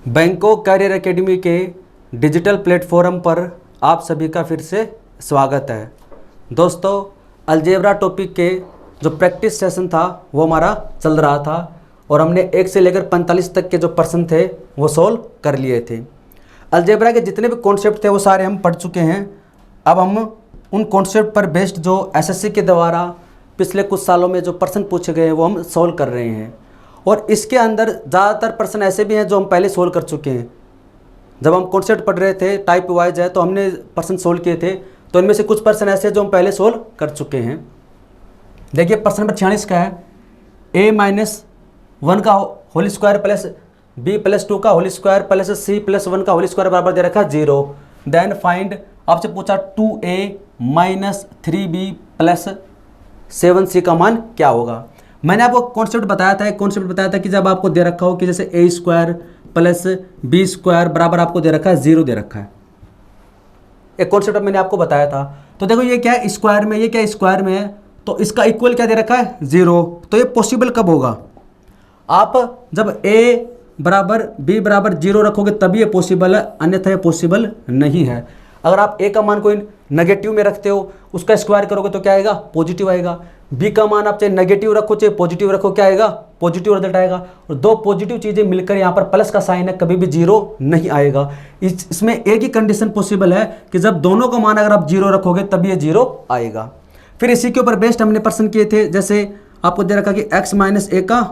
Bangkok career academy के digital platform पर आप सभी का फिर से स्वागत है। दोस्तों, अलजेब्रा टॉपिक के जो प्रैक्टिस सेशन था वो हमारा चल रहा था और हमने 1 से लेकर 45 तक के जो प्रश्न थे वो सॉल्व कर लिए थे। अलजेब्रा के जितने भी कॉन्सेप्ट थे वो सारे हम पढ़ चुके हैं। अब हम उन कॉन्सेप्ट पर बेस्ड जो एसएससी के द्वारा पिछले कुछ सालों में जो प्रश्न पूछे गए हैं वो हम सॉल्व कर रहे हैं। और इसके अंदर ज़्यादातर प्रश्न ऐसे भी हैं जो हम पहले सोल्व कर चुके हैं। जब हम कॉन्सेप्ट पढ़ रहे थे टाइप वाइज है तो हमने प्रश्न सोल्व किए थे, तो इनमें से कुछ प्रश्न ऐसे हैं जो हम पहले सोल्व कर चुके हैं। देखिए प्रश्न नंबर 46 का है, a-1 का होल स्क्वायर प्लस b+2 का होल स्क्वायर प्लस c+1 का होल स्क्वायर बराबर दे रखा 0। देन फाइंड, आपसे पूछा 2a - 3b प्लस 7c का मान क्या होगा। मैंने आपको कॉन्सेप्ट बताया था कि जब आपको दे रखा हो कि जैसे a² प्लस b² बराबर आपको दे रखा है 0 दे रखा है, एक कॉन्सेप्ट मैंने आपको बताया था। तो देखो ये क्या है स्क्वायर में, ये क्या स्क्वायर में है, तो इसका इक्वल क्या दे रखा है 0। तो ये पॉसिबल कब होगा, आप जब a बराबर b बराबर 0 रखोगे तभी ये पॉसिबल है, अन्यथा ये पॉसिबल नहीं है। अगर आप a का मान कोई नेगेटिव में रखते हो, उसका स्क्वायर करोगे तो क्या आएगा, पॉजिटिव आएगा। b का मान आप चाहे नेगेटिव रखो चाहे पॉजिटिव रखो, क्या आएगा, पॉजिटिव रिजल्ट आएगा। और दो पॉजिटिव चीज़ें मिलकर यहाँ पर प्लस का साइन है, कभी भी 0 नहीं आएगा। इसमें एक ही कंडीशन पॉसिबल है कि जब दोनों का मान अगर आप 0 रखोगे तभी ये 0 आएगा। फिर इसी के ऊपर बेस्ड हमने प्रश्न किए थे, जैसे आपको दे रखा कि x - a का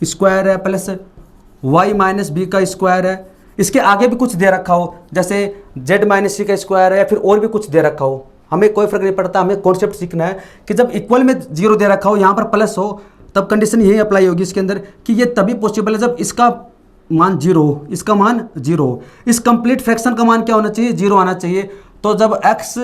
स्क्वायर है प्लस y - b का स्क्वायर है। इसके आगे भी कुछ दे रखा हो, जैसे z - c का स्क्वायर है या फिर और भी कुछ दे रखा हो, हमें कोई फर्क नहीं पड़ता। हमें कॉन्सेप्ट सीखना है कि जब इक्वल में 0 दे रखा हो, यहाँ पर प्लस हो, तब कंडीशन यही अप्लाई होगी इसके अंदर कि ये तभी पॉसिबल है जब इसका मान 0 हो, इसका मान 0 हो। इस कंप्लीट फ्रैक्शन का मान क्या होना चाहिए, 0 आना चाहिए। तो जब x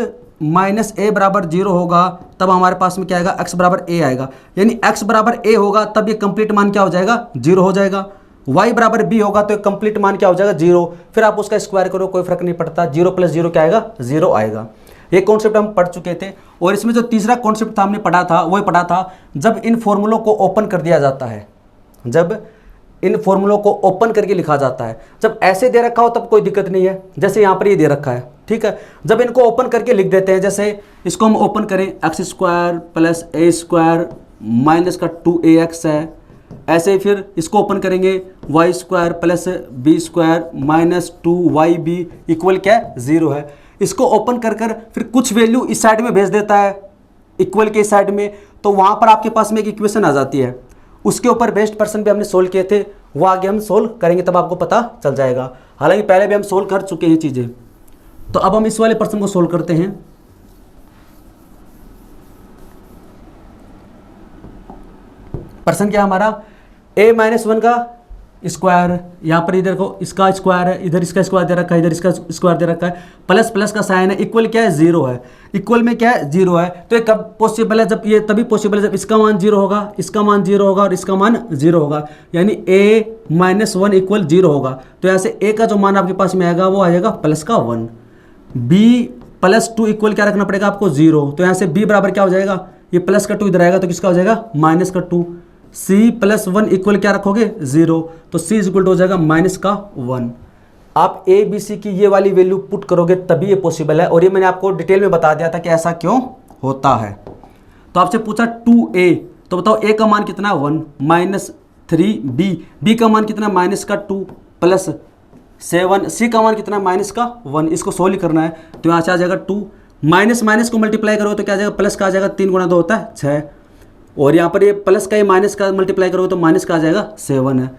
- a बराबर 0 होगा तब हमारे पास में क्या आएगा, x बराबर a आएगा। यानी x बराबर a होगा तब ये कंप्लीट मान क्या हो जाएगा, 0 हो जाएगा। y बराबर b होगा तो कंप्लीट मान क्या हो जाएगा, 0। फिर आप उसका स्क्वायर करो, कोई फर्क नहीं पड़ता, 0 + 0 क्या आएगा, 0 आएगा। ये कॉन्सेप्ट हम पढ़ चुके थे। और इसमें जो तीसरा कॉन्सेप्ट था हमने पढ़ा था, वो पढ़ा था जब इन फॉर्मूलों को ओपन कर दिया जाता है, जब इन फॉर्मूलों को ओपन करके लिखा जाता है। जब ऐसे दे रखा हो तब कोई दिक्कत नहीं है, जैसे यहाँ पर ये दे रखा है, ठीक है। जब इनको ओपन करके लिख देते हैं, जैसे इसको हम ओपन करें, x² प्लस a² माइनस का 2ax है। ऐसे ही फिर इसको ओपन करेंगे, y² plus b² minus 2yb equal क्या है, 0 है। इसको ओपन कर फिर कुछ वैल्यू इस साइड में भेज देता है इक्वल के साइड में, तो वहाँ पर आपके पास में एक इक्वेशन आ जाती है। उसके ऊपर बेस्ड पर्सन भी हमने सोल्व किए थे, वो आगे हम सोल्व करेंगे तब आपको पता चल जाएगा। हालांकि पहले भी हम सोल्व कर चुके हैं चीज़ें। तो अब हम इस वाले पर्सन को सोल्व करते हैं। पर्सन क्या हमारा, a-1 का स्क्वायर, यहाँ पर इधर को इसका स्क्वायर है, इधर इसका स्क्वायर दे रखा है, इधर इसका स्क्वायर दे रखा है, प्लस प्लस का साइन है, इक्वल क्या है, 0 है। इक्वल में क्या है, 0 है। तो ये कब पॉसिबल है, जब ये तभी पॉसिबल है जब इसका मान 0 होगा, इसका मान 0 होगा और इसका मान 0 होगा, यानी a-1 इक्वल 0 होगा। तो यहाँ से a का जो मान आपके पास में आएगा वो आ जाएगा प्लस का 1। b+2 इक्वल क्या रखना पड़ेगा आपको, 0। तो यहाँ से b बराबर क्या हो जाएगा, ये प्लस का 2 इधर आएगा तो किसका हो जाएगा, माइनस का 2। c+1 इक्वल क्या रखोगे, 0। तो c इक्वल हो जाएगा -1। आप a b c की ये वाली वैल्यू पुट करोगे तभी ये पॉसिबल है। और ये मैंने आपको डिटेल में बता दिया था कि ऐसा क्यों होता है। तो आपसे पूछा 2a, तो बताओ a का मान कितना, 1 - 3b, b का मान कितना, -2 प्लस 7, c का मान कितना, -1। इसको सोल्व करना है तो यहाँ से आ जाएगा 2, माइनस माइनस को मल्टीप्लाई करो तो क्या आ जाएगा, प्लस का आ जाएगा, 3 × 2 होता है 6। और यहाँ पर ये प्लस का, ये माइनस का मल्टीप्लाई करोगे तो माइनस का आ जाएगा 7 है।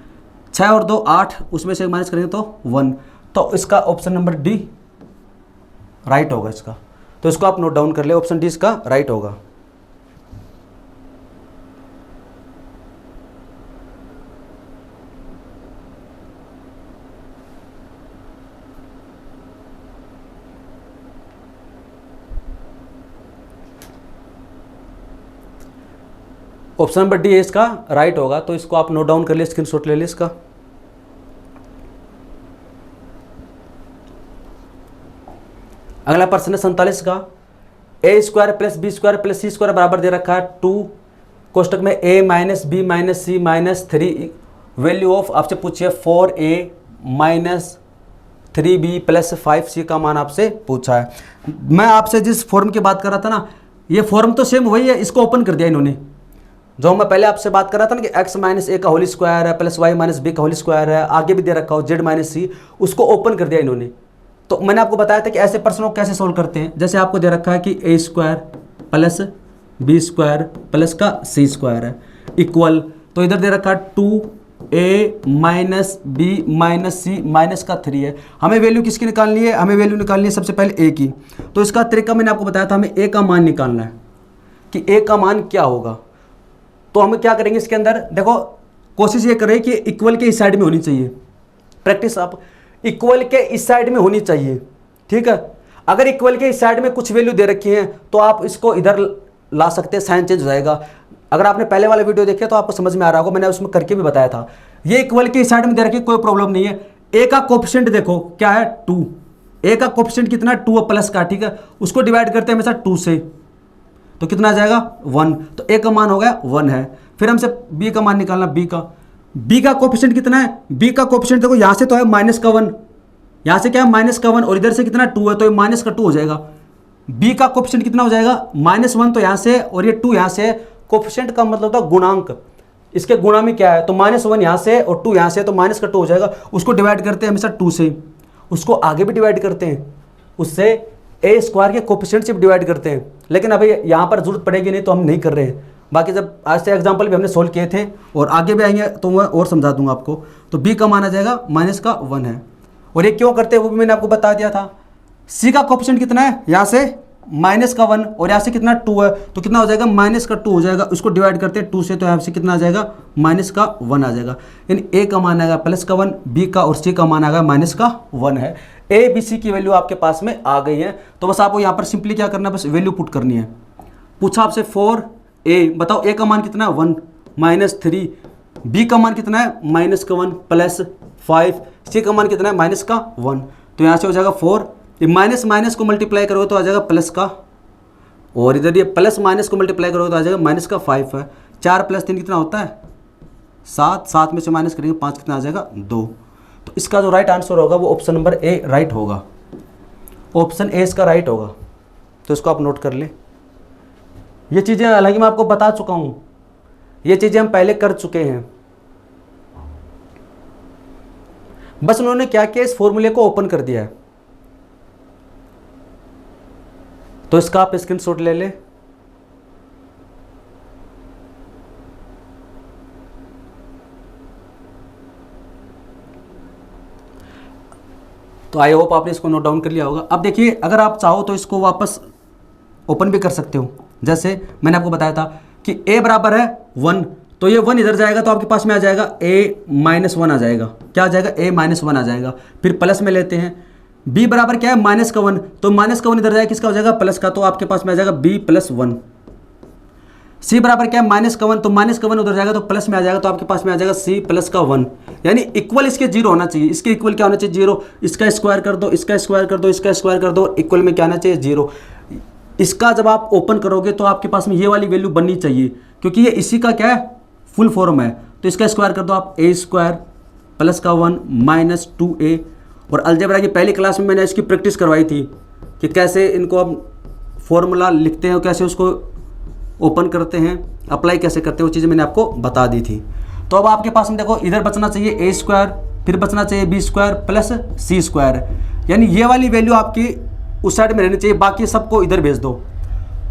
6 और 2 8, उसमें से माइनस करेंगे तो 1। तो इसका ऑप्शन नंबर डी राइट होगा इसका। तो इसको आप नोट डाउन कर ले, ऑप्शन डी इसका राइट होगा। ऑप्शन नंबर डी इसका राइट होगा। तो इसको आप नोट डाउन कर ले, स्क्रीनशॉट ले ले इसका। अगला प्रश्न है 47 का, a² plus b² plus c² बराबर दे रखा है 2 कोष्टक में a - b - c - 3 value of, आपसे पूछिए 4a minus 3b plus 5c का मान आपसे पूछा है। मैं आपसे जिस फॉर्म की बात कर रहा था ना, ये फॉर्म तो सेम वही है, इसको ओपन कर दिया इन्होंने। जो मैं पहले आपसे बात कर रहा था ना कि x माइनस ए का होल स्क्वायर है प्लस y माइनस बी का होल स्क्वायर है, आगे भी दे रखा हो z माइनस सी, उसको ओपन कर दिया इन्होंने। तो मैंने आपको बताया था कि ऐसे प्रश्नों को कैसे सोल्व करते हैं। जैसे आपको दे रखा है कि a square plus B square plus का सी स्क्वायर है इक्वल, तो इधर दे रखा है 2a माइनस बी माइनस सी माइनस का 3 है। हमें वैल्यू किसकी निकालनी है? हमें वैल्यू निकालनी है सबसे पहले a की। तो इसका तरीका मैंने आपको बताया था, हमें a का मान निकालना है कि a का मान क्या होगा। तो हम क्या करेंगे इसके अंदर, देखो कोशिश ये करें कि इक्वल के इस साइड में होनी चाहिए। प्रैक्टिस आप इक्वल के इस साइड में होनी चाहिए, ठीक है। अगर इक्वल के इस साइड में कुछ वैल्यू दे रखी है तो आप इसको इधर ला सकते हैं, साइन चेंज हो जाएगा। अगर आपने पहले वाला वीडियो देखे तो आपको समझ में आ रहा होगा, मैंने उसमें करके भी बताया था। ये इक्वल के इस साइड में दे रखी, कोई प्रॉब्लम नहीं है। ए का कोफिशिएंट देखो क्या है 2, ए का कोफिशिएंट कितना 2 प्लस का, ठीक है। उसको डिवाइड करते हैं हमेशा 2 से, तो कितना आ जाएगा 1। तो ए का मान हो गया 1 है। फिर हमसे बी का मान निकालना, बी का कोफिशिएंट कितना है? बी का कोफिशिएंट देखो यहाँ से तो है माइनस का 1, यहाँ से क्या है माइनस का 1, और इधर से कितना 2 है, तो ये माइनस का 2 हो जाएगा। बी का कोफिशिएंट कितना हो जाएगा -1, तो यहाँ से और ये 2 यहाँ से। कोफिशिएंट का मतलब होता है गुणांक, इसके गुणा में क्या है, तो -1 यहाँ से और 2 यहाँ से, तो माइनस का 2 हो जाएगा। उसको डिवाइड करते हैं हमेशा 2 से, उसको आगे भी डिवाइड करते हैं, उससे ए स्क्वायर के कोफिशिएंट से भी डिवाइड करते हैं। लेकिन अभी यहाँ पर जरूरत पड़ेगी नहीं तो हम नहीं कर रहे हैं। बाकी जब आज से एग्जाम्पल भी हमने सोल्व किए थे और आगे भी आएंगे तो मैं और समझा दूंगा आपको। तो बी का मान आ जाएगा -1 है। और ये क्यों करते हैं वो भी मैंने आपको बता दिया था। सी का कोफिशिएंट कितना है, यहाँ से -1 और यहाँ से कितना 2 है, तो कितना हो जाएगा -2 हो जाएगा। उसको डिवाइड करते हैं 2 से, तो यहाँ से कितना आ जाएगा -1 आ जाएगा। यानी ए का मान आएगा +1, बी का और सी का मान आएगा -1 है। ए बी सी की वैल्यू आपके पास में आ गई है। तो बस आपको यहाँ पर सिंपली क्या करना है, बस वैल्यू पुट करनी है। पूछा आपसे 4a, बताओ ए का मान कितना है 1 -3, बी का मान कितना है -1 प्लस 5, सी का मान कितना है -1। तो यहाँ से हो जाएगा 4, ये माइनस माइनस को मल्टीप्लाई करोगे तो आ जाएगा प्लस का, और इधर ये प्लस माइनस को मल्टीप्लाई करोगे तो आ जाएगा -5 है। 4 + 3 कितना होता है 7, 7 में से माइनस करेंगे 5, कितना आ जाएगा 2। तो इसका जो राइट आंसर होगा वो ऑप्शन नंबर ए राइट होगा, ऑप्शन ए इसका राइट होगा। तो इसको आप नोट कर ले। ये चीज़ें हालांकि मैं आपको बता चुका हूँ, ये चीज़ें हम पहले कर चुके हैं। बस उन्होंने क्या किया, इस फॉर्मूले को ओपन कर दिया है। तो इसका आप स्क्रीनशॉट ले ले। तो आई होप आपने इसको नोट डाउन कर लिया होगा। अब देखिए, अगर आप चाहो तो इसको वापस ओपन भी कर सकते हो। जैसे मैंने आपको बताया था कि a बराबर है 1, तो ये 1 इधर जाएगा तो आपके पास में आ जाएगा a-1 आ जाएगा। क्या आ जाएगा a-1 आ जाएगा। फिर प्लस में लेते हैं, b बराबर क्या है -1, तो -1 इधर जाएगा, किसका हो जाएगा प्लस का, तो आपके पास में आ जाएगा b+1। c बराबर क्या है -1, तो -1 उधर जाएगा तो प्लस में आ जाएगा, तो आपके पास में आ जाएगा c+1। यानी इक्वल इसके 0 होना चाहिए। इसके इक्वल क्या होना चाहिए 0। इसका स्क्वायर कर दो, इसका स्क्वायर कर दो, इसका स्क्वायर कर दो, इक्वल में क्या आना चाहिए 0। इसका जब आप ओपन करोगे तो आपके पास में ये वाली वैल्यू बननी चाहिए, क्योंकि ये इसी का क्या है फुल फॉर्म है। तो इसका स्क्वायर कर दो आप, a² +1 -2a। और अलजेब्रा की पहली क्लास में मैंने इसकी प्रैक्टिस करवाई थी कि कैसे इनको अब फॉर्मूला लिखते हैं और कैसे उसको ओपन करते हैं, अप्लाई कैसे करते हैं, वो चीज़ें मैंने आपको बता दी थी। तो अब आपके पास में देखो, इधर बचना चाहिए a², फिर बचना चाहिए b² + c²। यानी ये वाली वैल्यू आपकी उस साइड में रहनी चाहिए, बाकी सबको इधर भेज दो।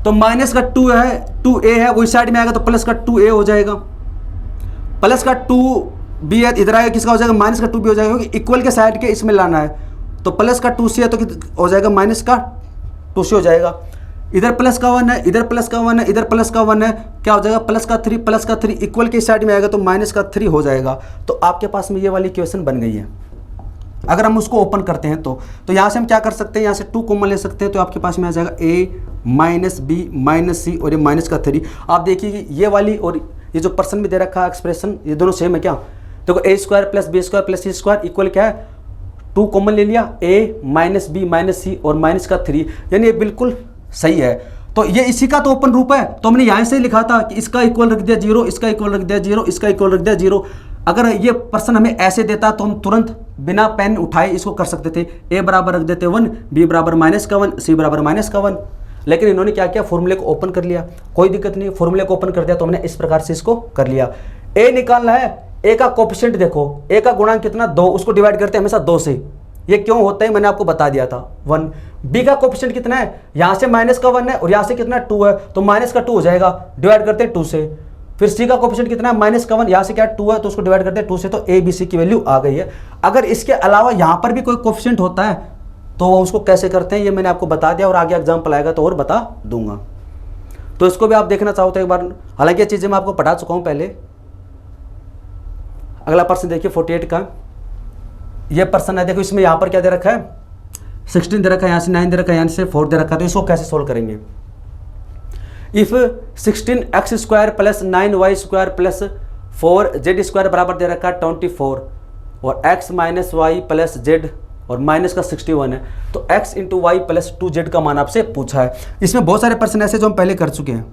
तो -2 है, 2a है, वो इस साइड में आएगा तो +2a हो जाएगा। +2b है, इधर आएगा, किसका हो जाएगा -2b हो जाएगा, क्योंकि इक्वल के साइड के इसमें लाना है। तो +2c है तो हो जाएगा -2c हो जाएगा। इधर +1 है, इधर +1 है, इधर +1 है, क्या हो जाएगा +3 इक्वल के साइड में आएगा तो -3 हो जाएगा। तो आपके पास में ये वाली इक्वेशन बन गई है। अगर हम उसको ओपन करते हैं तो यहाँ से हम क्या कर सकते हैं, यहाँ से 2 कॉमन ले सकते हैं, तो आपके पास में आ जाएगा a - b - c और ये -3। आप देखिए कि ये वाली और ये जो पर्सन में दे रखा है एक्सप्रेशन, ये दोनों सेम है क्या। देखो a² + b² + c² इक्वल क्या है 2 कॉमन ले लिया, a - b - c और -3, यानी ये बिल्कुल सही है। तो ये इसी का तो ओपन रूप है। तो हमने यहाँ से लिखा था कि इसका इक्वल रख दिया 0, इसका इक्वल रख दिया 0, इसका इक्वल रख दिया 0। अगर ये पर्सन हमें ऐसे देता तो हम तुरंत बिना पेन उठाए इसको कर सकते थे, ए बराबर रख देते 1, बी बराबर -1, सी बराबर -1, लेकिन इन्होंने क्या किया, फॉर्मूले को ओपन कर लिया। कोई दिक्कत नहीं, फॉर्मूले को ओपन कर दिया तो हमने इस प्रकार से इसको कर लिया। ए निकालना है, ए का कोफिशिएंट देखो, ए का गुणांक कितना 2, उसको डिवाइड करते हैं हमेशा 2 से। ये क्यों होता है मैंने आपको बता दिया था 1। बी का कोफिशिएंट कितना है, यहाँ से -1 है और यहाँ से कितना 2 है, तो -2 हो जाएगा, डिवाइड करते हैं 2 से। फिर सी का कोफिशिएंट कितना है, -1, यहाँ से क्या 2 है तो उसको डिवाइड करते हैं 2 से, तो ए बी सी की वैल्यू आ गई है। अगर इसके अलावा यहाँ पर भी कोई कोफिशिएंट होता है तो उसको कैसे करते हैं ये मैंने आपको बता दिया, और आगे एग्जाम्पल आएगा तो और बता दूंगा। तो इसको भी आप देखना चाहो तो एक बार, हालांकि ये चीज़ें मैं आपको पढ़ा चुका हूँ पहले। अगला प्रश्न देखिए 48 का, ये प्रश्न है, देखो इसमें यहाँ पर क्या दे रखा है, 16 दे रखा है, यहाँ से 9 दे रखा है, यहाँ से 4 दे रखा है, तो इसको कैसे सोल्व करेंगे। इफ 16x² + 9y² + 4z² बराबर दे रखा है 24 और x - y + z और माइनस का 61 है, तो x × y + 2z का मान आपसे पूछा है। इसमें बहुत सारे प्रश्न ऐसे जो हम पहले कर चुके हैं,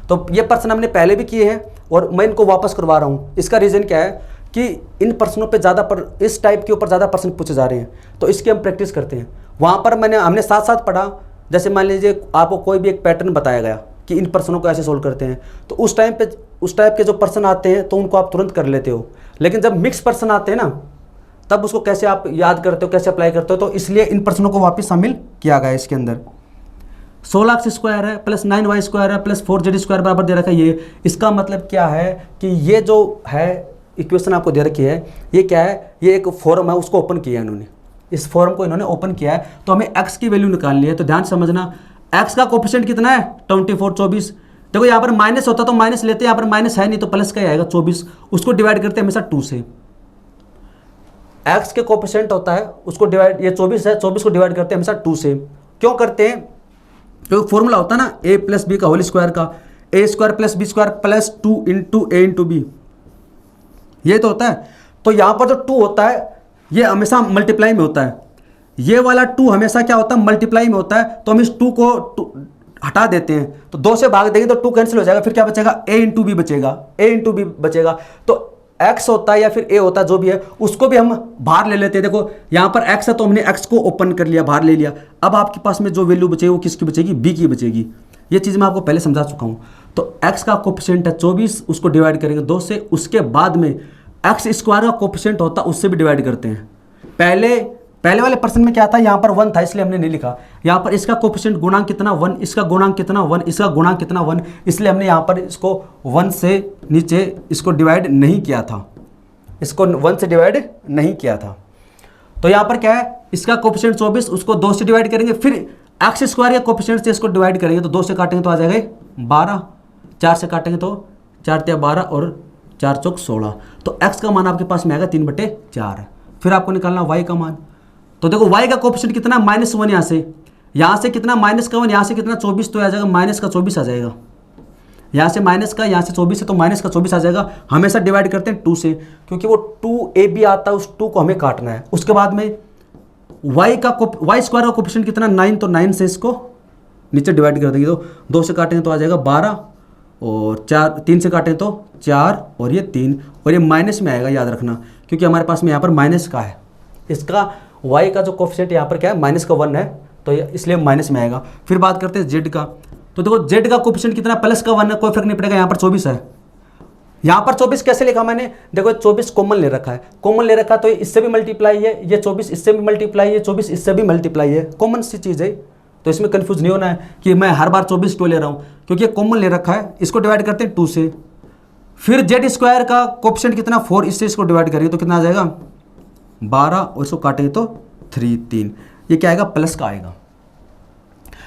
तो ये प्रश्न हमने पहले भी किए हैं और मैं इनको वापस करवा रहा हूँ। इसका रीज़न क्या है कि इन प्रश्नों पे ज़्यादा इस टाइप के ऊपर ज़्यादा प्रश्न पूछे जा रहे हैं, तो इसकी हम प्रैक्टिस करते हैं। वहाँ पर हमने साथ साथ पढ़ा, जैसे मान लीजिए आपको कोई भी एक पैटर्न बताया गया कि इन प्रश्नों को ऐसे सोल्व करते हैं, तो उस टाइम पे उस टाइप के जो प्रश्न आते हैं तो उनको आप तुरंत कर लेते हो। लेकिन जब मिक्स प्रश्न आते हैं ना, तब उसको कैसे आप याद करते हो, कैसे अप्लाई करते हो, तो इसलिए इन प्रश्नों को वापस शामिल किया गया है इसके अंदर। 16x² है + 9y² है + 4z² बराबर दे रखा है ये। इसका मतलब क्या है कि ये जो है इक्वेशन आपको दे रखी है, ये क्या है, ये एक फॉर्म है, उसको ओपन किया है इन्होंने, इस फॉर्म को इन्होंने ओपन किया है, तो हमें x की वैल्यू निकालनी है। तो ध्यान समझना, x का कोफिशिएंट कितना है 24, 24। देखो यहाँ पर माइनस होता तो माइनस लेते हैं, यहाँ पर माइनस है नहीं तो प्लस का ही आएगा 24, उसको डिवाइड करते हैं हमेशा 2 से। x के कोफिशिएंट होता है उसको डिवाइड, ये 24 है, 24 को डिवाइड करते हैं हमेशा 2 से। क्यों करते हैं, क्योंकि फॉर्मूला होता है ना a + b का होल स्क्वायर का, a² + b² + 2 × a × b, ये तो होता है। तो यहाँ पर जो 2 होता है ये हमेशा मल्टीप्लाई में होता है, ये वाला 2 हमेशा क्या होता है, मल्टीप्लाई में होता है। तो हम इस 2 को हटा देते हैं, तो 2 से भाग देंगे तो 2 कैंसिल हो जाएगा, फिर क्या बचेगा, a × b बचेगा, a × b बचेगा। तो x होता है या फिर a होता है, जो भी है उसको भी हम बाहर ले लेते हैं। देखो यहाँ पर x है तो हमने x को ओपन कर लिया, बाहर ले लिया। अब आपके पास में जो वैल्यू बचेगी वो किसकी बचेगी, b की बचेगी। ये चीज़ मैं आपको पहले समझा चुका हूँ। तो x का कोफिशिएंट है 24, उसको डिवाइड करेंगे 2 से, उसके बाद में x² का कोफिशिएंट होता है उससे भी डिवाइड करते हैं। पहले वाले प्रश्न में क्या था, यहाँ पर 1 था इसलिए हमने नहीं लिखा। यहाँ पर इसका कोफिशिएंट गुणांक कितना 1, इसका गुणांक कितना 1, इसका गुणांक कितना 1, इसलिए हमने यहाँ पर इसको 1 से नीचे इसको डिवाइड नहीं किया था, इसको 1 से डिवाइड नहीं किया था। तो यहाँ पर क्या है, इसका कोफिशिएंट 24, उसको 2 से डिवाइड करेंगे, फिर x² के कोफिशिएंट से इसको डिवाइड करेंगे, तो 2 से काटेंगे तो आ जाएगा 12, 4 से काटेंगे तो 4 × 12 और 4 × 4 = 16। तो x का मान आपके पास में आएगा 3/4। फिर आपको निकालना y का मान। तो देखो y का कोफिशिएंट कितना, -1, यहाँ से कितना -1, यहाँ से कितना 24, तो आ जाएगा -24 आ जाएगा। यहाँ से माइनस का, यहाँ से 24 है तो -24 आ जाएगा। हमेशा डिवाइड करते हैं 2 से, क्योंकि वो 2ab आता है, उस 2 को हमें काटना है। उसके बाद में y² का कोफिशिएंट कितना 9, तो 9 से इसको नीचे डिवाइड कर देंगे, तो 2 से काटेंगे तो आ जाएगा 12 और 3 से काटें तो 4 और ये 3, और ये माइनस में आएगा, याद रखना, क्योंकि हमारे पास में यहाँ पर माइनस का है। इसका y का जो कोफिशिएंट यहाँ पर क्या है, -1 है, तो इसलिए माइनस में आएगा। फिर बात करते हैं z का। तो देखो z का कोफिशिएंट कितना, +1 है, कोई फर्क नहीं पड़ेगा, यहाँ पर 24 है। यहाँ पर 24 कैसे लिखा मैंने, देखो 24 कॉमन ले रखा है, कॉमन ले रखा तो इससे भी मल्टीप्लाई है, ये 24 इससे भी मल्टीप्लाई है, 24 इससे भी मल्टीप्लाई है, कॉमन सी चीज़ है। तो इसमें कंफ्यूज नहीं होना है कि मैं हर बार 24 क्यों ले रहा हूँ, क्योंकि ये कॉमन ले रखा है। इसको डिवाइड करते हैं 2 से। फिर z² का कोफिशिएंट कितना 4, इससे इसको डिवाइड करेंगे तो कितना आ जाएगा 12, और इसको काटेंगे तो 3, ये क्या आएगा, प्लस का आएगा।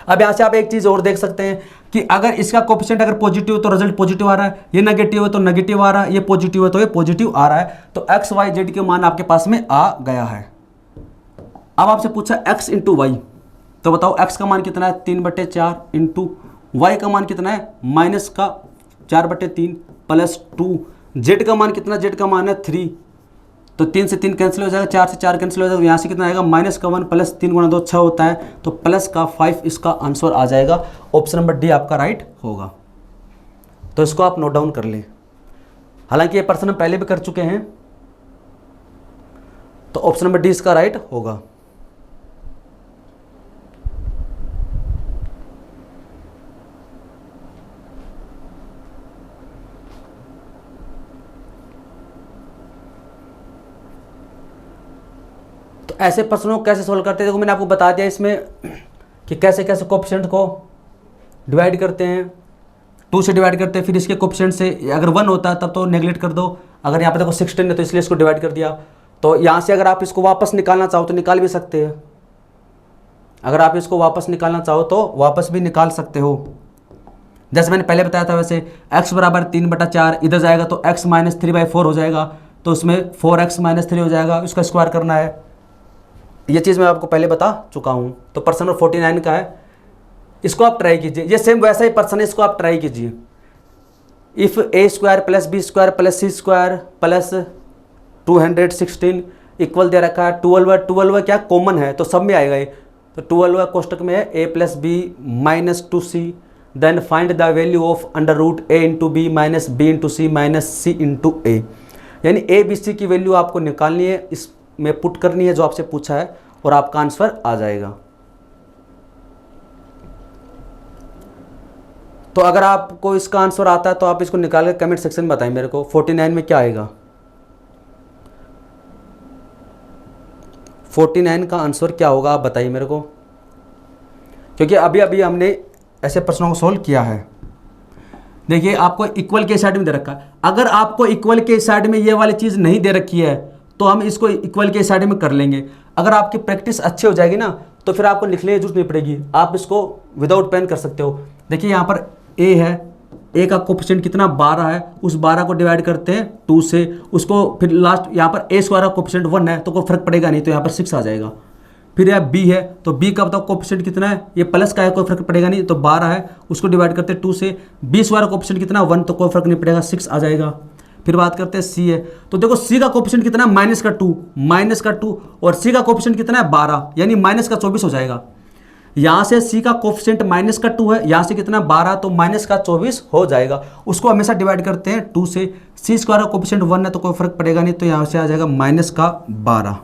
अब यहाँ से आप एक चीज़ और देख सकते हैं कि अगर इसका कोफिशिएंट अगर पॉजिटिव हो तो रिजल्ट पॉजिटिव आ रहा है, ये नेगेटिव है तो नेगेटिव आ रहा है, ये पॉजिटिव है तो ये पॉजिटिव आ रहा है। तो x, y, z के मान आपके पास में आ गया है। अब आपसे पूछा x × y, तो बताओ x का मान कितना है 3/4 इंटू y का मान कितना है -4/3 + 2, z का मान कितना, z का मान है 3, तो 3 से 3 कैंसिल हो जाएगा, 4 से 4 कैंसिल हो जाएगा, यहाँ से कितना आएगा -1 + 3 × 2 6 होता है, तो प्लस का 5 इसका आंसर आ जाएगा। ऑप्शन नंबर डी आपका राइट होगा। तो इसको आप नोट डाउन कर लें। हालांकि ये प्रश्न हम पहले भी कर चुके हैं। तो ऑप्शन नंबर डी इसका राइट होगा। तो ऐसे प्रश्नों को कैसे सोल्व करते हैं, देखो मैंने आपको बता दिया इसमें कि कैसे कैसे कोएफिशिएंट को डिवाइड करते हैं, 2 से डिवाइड करते हैं, फिर इसके कोएफिशिएंट से अगर 1 होता है तब तो नेगलेक्ट कर दो, अगर यहाँ पे देखो 16 है तो इसलिए इसको डिवाइड कर दिया। तो यहाँ से अगर आप इसको वापस निकालना चाहो तो निकाल भी सकते हैं, अगर आप इसको वापस निकालना चाहो तो वापस भी निकाल सकते हो। जैसे मैंने पहले बताया था वैसे x बराबर 3/4 इधर जाएगा तो x माइनस 3/4 हो जाएगा, तो उसमें 4x माइनस 3 हो जाएगा, उसका स्क्वायर करना है। ये चीज़ मैं आपको पहले बता चुका हूँ। तो प्रश्न नंबर 49 का है, इसको आप ट्राई कीजिए, ये सेम वैसा ही प्रश्न है, इसको आप ट्राई कीजिए। If a square plus b square plus c square plus 216 equal दे रखा है 12 क्या कॉमन है तो सब में आएगा ये, तो 12 कोष्टक में है a plus B minus 2c, then find the value of under root a into B minus B into C minus C into A. यानी a b c की वैल्यू आपको निकालनी है, इसमें पुट करनी है जो आपसे पूछा है और आपका आंसर आ जाएगा। तो अगर आपको इसका आंसर आता है तो आप इसको निकाल कर कमेंट सेक्शन में बताएं मेरे को 49 में क्या आएगा। 49 का आंसर क्या होगा आप बताइए मेरे को, क्योंकि अभी अभी हमने ऐसे प्रश्नों को सोल्व किया है। देखिए आपको इक्वल के साइड में दे रखा है, अगर आपको इक्वल के साइड में ये वाली चीज़ नहीं दे रखी है तो हम इसको इक्वल के साइड में कर लेंगे। अगर आपकी प्रैक्टिस अच्छी हो जाएगी ना तो फिर आपको लिखने की जरूरत नहीं पड़ेगी, आप इसको विदाउट पेन कर सकते हो। देखिए यहाँ पर a है, a का कोएफिशिएंट कितना 12 है, उस 12 को डिवाइड करते हैं 2 से, उसको फिर लास्ट यहाँ पर a स्क्वायर का कोएफिशिएंट 1 है तो कोई फर्क पड़ेगा नहीं, तो यहाँ पर 6 आ जाएगा। फिर यह b है, तो b का बताओ कोएफिशिएंट कितना है, ये प्लस का है कोई फर्क पड़ेगा नहीं, तो 12 है, उसको डिवाइड करते हैं 2 से, b स्क्वायर का कोएफिशिएंट कितना 1 तो कोई फर्क नहीं पड़ेगा 6 आ जाएगा। फिर बात करते हैं c है, तो देखो c का कोएफिशिएंट कितना है -2 और c का कोएफिशिएंट कितना है 12 यानी -24 हो जाएगा। यहाँ से c का कोएफिशिएंट -2 है, यहाँ से कितना 12 तो -24 हो जाएगा। उसको हमेशा डिवाइड करते हैं 2 से, c स्क्वायर का कोएफिशिएंट 1 है तो कोई फर्क पड़ेगा नहीं, तो यहाँ से आ जाएगा -12।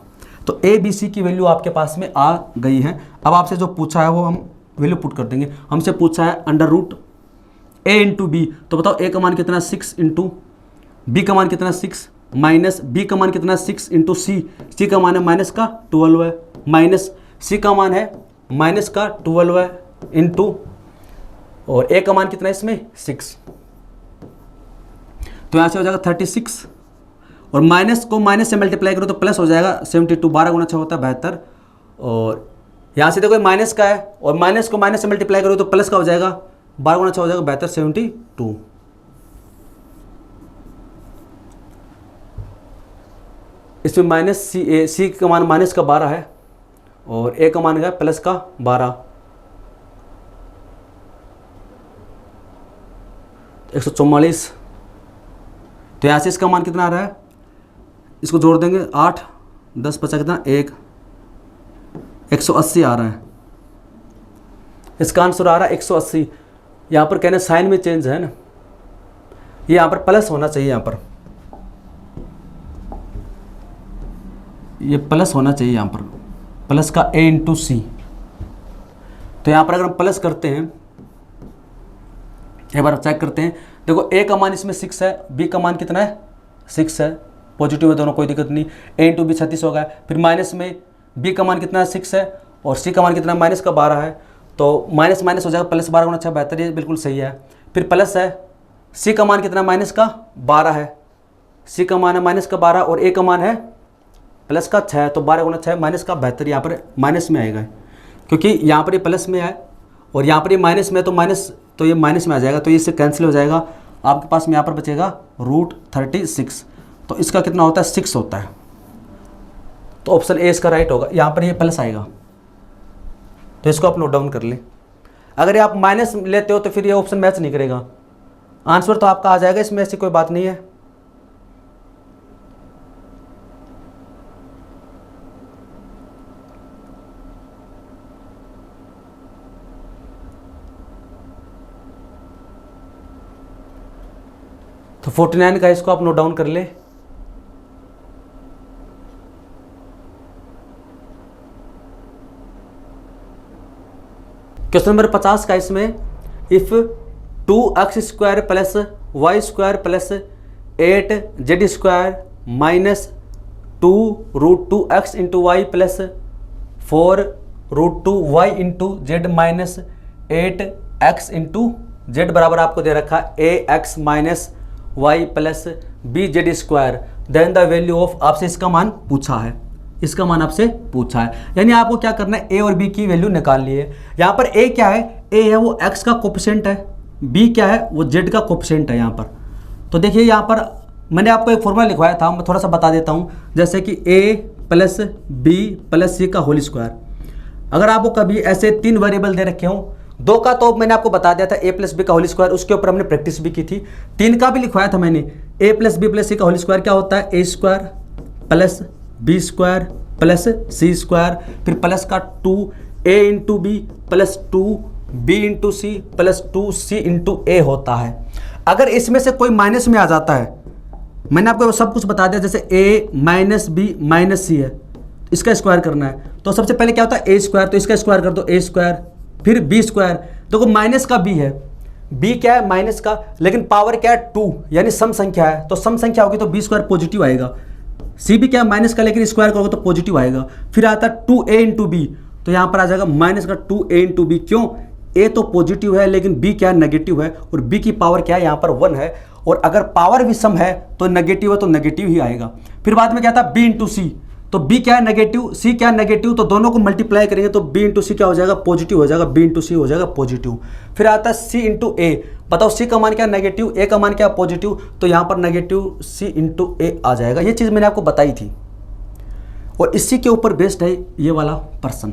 तो a b c की वैल्यू आपके पास में आ गई है। अब आपसे जो पूछा है वो हम वैल्यू पुट कर देंगे। हमसे पूछा है under root a into B, तो बताओ a का मान कितना 6 इंटू b का मान कितना 6 माइनस b का मान कितना 6 इंटू c का मान है माइनस का 12 है, माइनस c का मान है माइनस का 12 है इंटू और a का मान कितना है इसमें 6, तो यहाँ से हो जाएगा 36 और माइनस को माइनस से मल्टीप्लाई करो तो प्लस हो जाएगा 72, 12 गुना 6 होता है 72, और यहाँ से देखो माइनस का है और माइनस को माइनस से मल्टीप्लाई करो तो प्लस का हो जाएगा 12 गुना 6 हो जाएगा 72, 72। इसमें माइनस सी का मान माइनस का 12 है और ए का मान गया प्लस का 12, 144। तो यहाँ से इसका मान कितना आ रहा है, इसको जोड़ देंगे 8 10 50 कितना 180 आ रहा है, इसका आंसर आ रहा है 180। यहाँ पर कहना साइन में चेंज है ना, ये यहाँ पर प्लस होना चाहिए, यहाँ पर ये प्लस होना चाहिए, यहाँ पर प्लस का a इंटू सी। तो यहाँ पर अगर हम प्लस करते हैं, एक बार चेक करते हैं, देखो a का मान इसमें 6 है, b का मान कितना है 6 है, पॉजिटिव है दोनों कोई दिक्कत नहीं, a इंटू बी 36 होगा। फिर माइनस में b का मान कितना है 6 है और c का मान कितना माइनस का 12 है, तो माइनस माइनस हो जाएगा प्लस 12 गुना 6 72, ये बिल्कुल सही है। फिर प्लस है c का मान कितना माइनस का 12 है, c का मान है माइनस का 12 और a का मान है प्लस का 6, तो 12 गुना 6 माइनस का 72, यहाँ पर माइनस में आएगा क्योंकि यहाँ पर ये प्लस में है और यहाँ पर ये माइनस में है, तो माइनस तो ये माइनस में आ जाएगा, तो ये इससे कैंसिल हो जाएगा। आपके पास में यहाँ पर बचेगा √36, तो इसका कितना होता है 6 होता है, तो ऑप्शन ए इसका राइट होगा। यहाँ पर ये प्लस आएगा तो इसको आप नोट डाउन कर लें। अगर आप माइनस लेते हो तो फिर ये ऑप्शन मैच नहीं करेगा, आंसर तो आपका आ जाएगा, इसमें ऐसी कोई बात नहीं है। तो 49 का इसको आप नोट डाउन कर ले। क्वेश्चन नंबर 50 का इसमें if 2x² plus y² plus 8z² minus 2√2x into Y plus 4√2y into Z minus 8x into Z बराबर आपको दे रखा ax minus Y plus bz², then the value of, आपसे इसका मान पूछा है, इसका मान आपसे पूछा है। यानी आपको क्या करना है, a और b की वैल्यू निकालनी है। यहाँ पर a क्या है, a है वो x का कोफिशिएंट है, b क्या है वो z का कोफिशिएंट है यहाँ पर। तो देखिए यहाँ पर मैंने आपको एक फॉर्मूला लिखवाया था, मैं थोड़ा सा बता देता हूँ, जैसे कि a plus b plus c का होल स्क्वायर। अगर आपको कभी ऐसे 3 वेरिएबल दे रखे हों, 2 का तो मैंने आपको बता दिया था a प्लस बी का होल स्क्वायर, उसके ऊपर हमने प्रैक्टिस भी की थी। 3 का भी लिखवाया था मैंने, a प्लस बी प्लस सी का होल स्क्वायर क्या होता है, a² plus b² plus c², फिर प्लस का 2a into B plus 2b into C plus 2c into a होता है। अगर इसमें से कोई माइनस में आ जाता है, मैंने आपको सब कुछ बता दिया, जैसे a माइनस बी माइनस सी है, इसका स्क्वायर करना है, तो सबसे पहले क्या होता है a², तो इसका स्क्वायर कर दो a², फिर b², देखो माइनस का b है, b क्या है माइनस का, लेकिन पावर क्या है 2, यानी सम संख्या है, तो सम संख्या होगी तो b² पॉजिटिव आएगा। c भी क्या है माइनस का, लेकिन स्क्वायर करोगे तो पॉजिटिव आएगा। फिर आता है 2a इंटू बी, तो यहाँ पर आ जाएगा माइनस का 2a इंटू बी, क्यों, a तो पॉजिटिव है लेकिन b क्या है नेगेटिव है, और b की पावर क्या है यहाँ पर 1 है, और अगर पावर भी सम है तो नेगेटिव है तो नेगेटिव ही आएगा। फिर बाद में क्या था b इंटू सी, तो b क्या है नेगेटिव, c क्या है नेगेटिव, तो दोनों को मल्टीप्लाई करेंगे तो b इंटू सी क्या हो जाएगा पॉजिटिव हो जाएगा, b इंटू सी हो जाएगा पॉजिटिव। फिर आता है c इंटू ए, बताओ c का मान क्या नेगेटिव, a का मान क्या पॉजिटिव, तो यहाँ पर नेगेटिव c इंटू ए आ जाएगा। ये चीज़ मैंने आपको बताई थी और इसी के ऊपर बेस्ड है ये वाला पर्सन।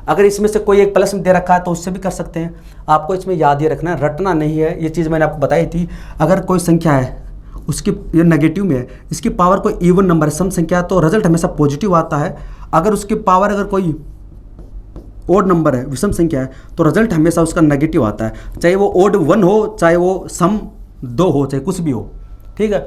अगर इसमें से कोई एक प्लस में दे रखा है तो उससे भी कर सकते हैं, आपको इसमें याद ये रखना है, रटना नहीं है। ये चीज़ मैंने आपको बताई थी, अगर कोई संख्या है उसकी ये नेगेटिव में है, इसकी पावर कोई इवन नंबर है, सम संख्या, तो रिजल्ट हमेशा पॉजिटिव आता है। अगर उसकी पावर अगर कोई ओड नंबर है, विषम संख्या है, तो रिजल्ट हमेशा उसका नेगेटिव आता है, चाहे वो ओड 1 हो, चाहे वो सम 2 हो, चाहे कुछ भी हो, ठीक है।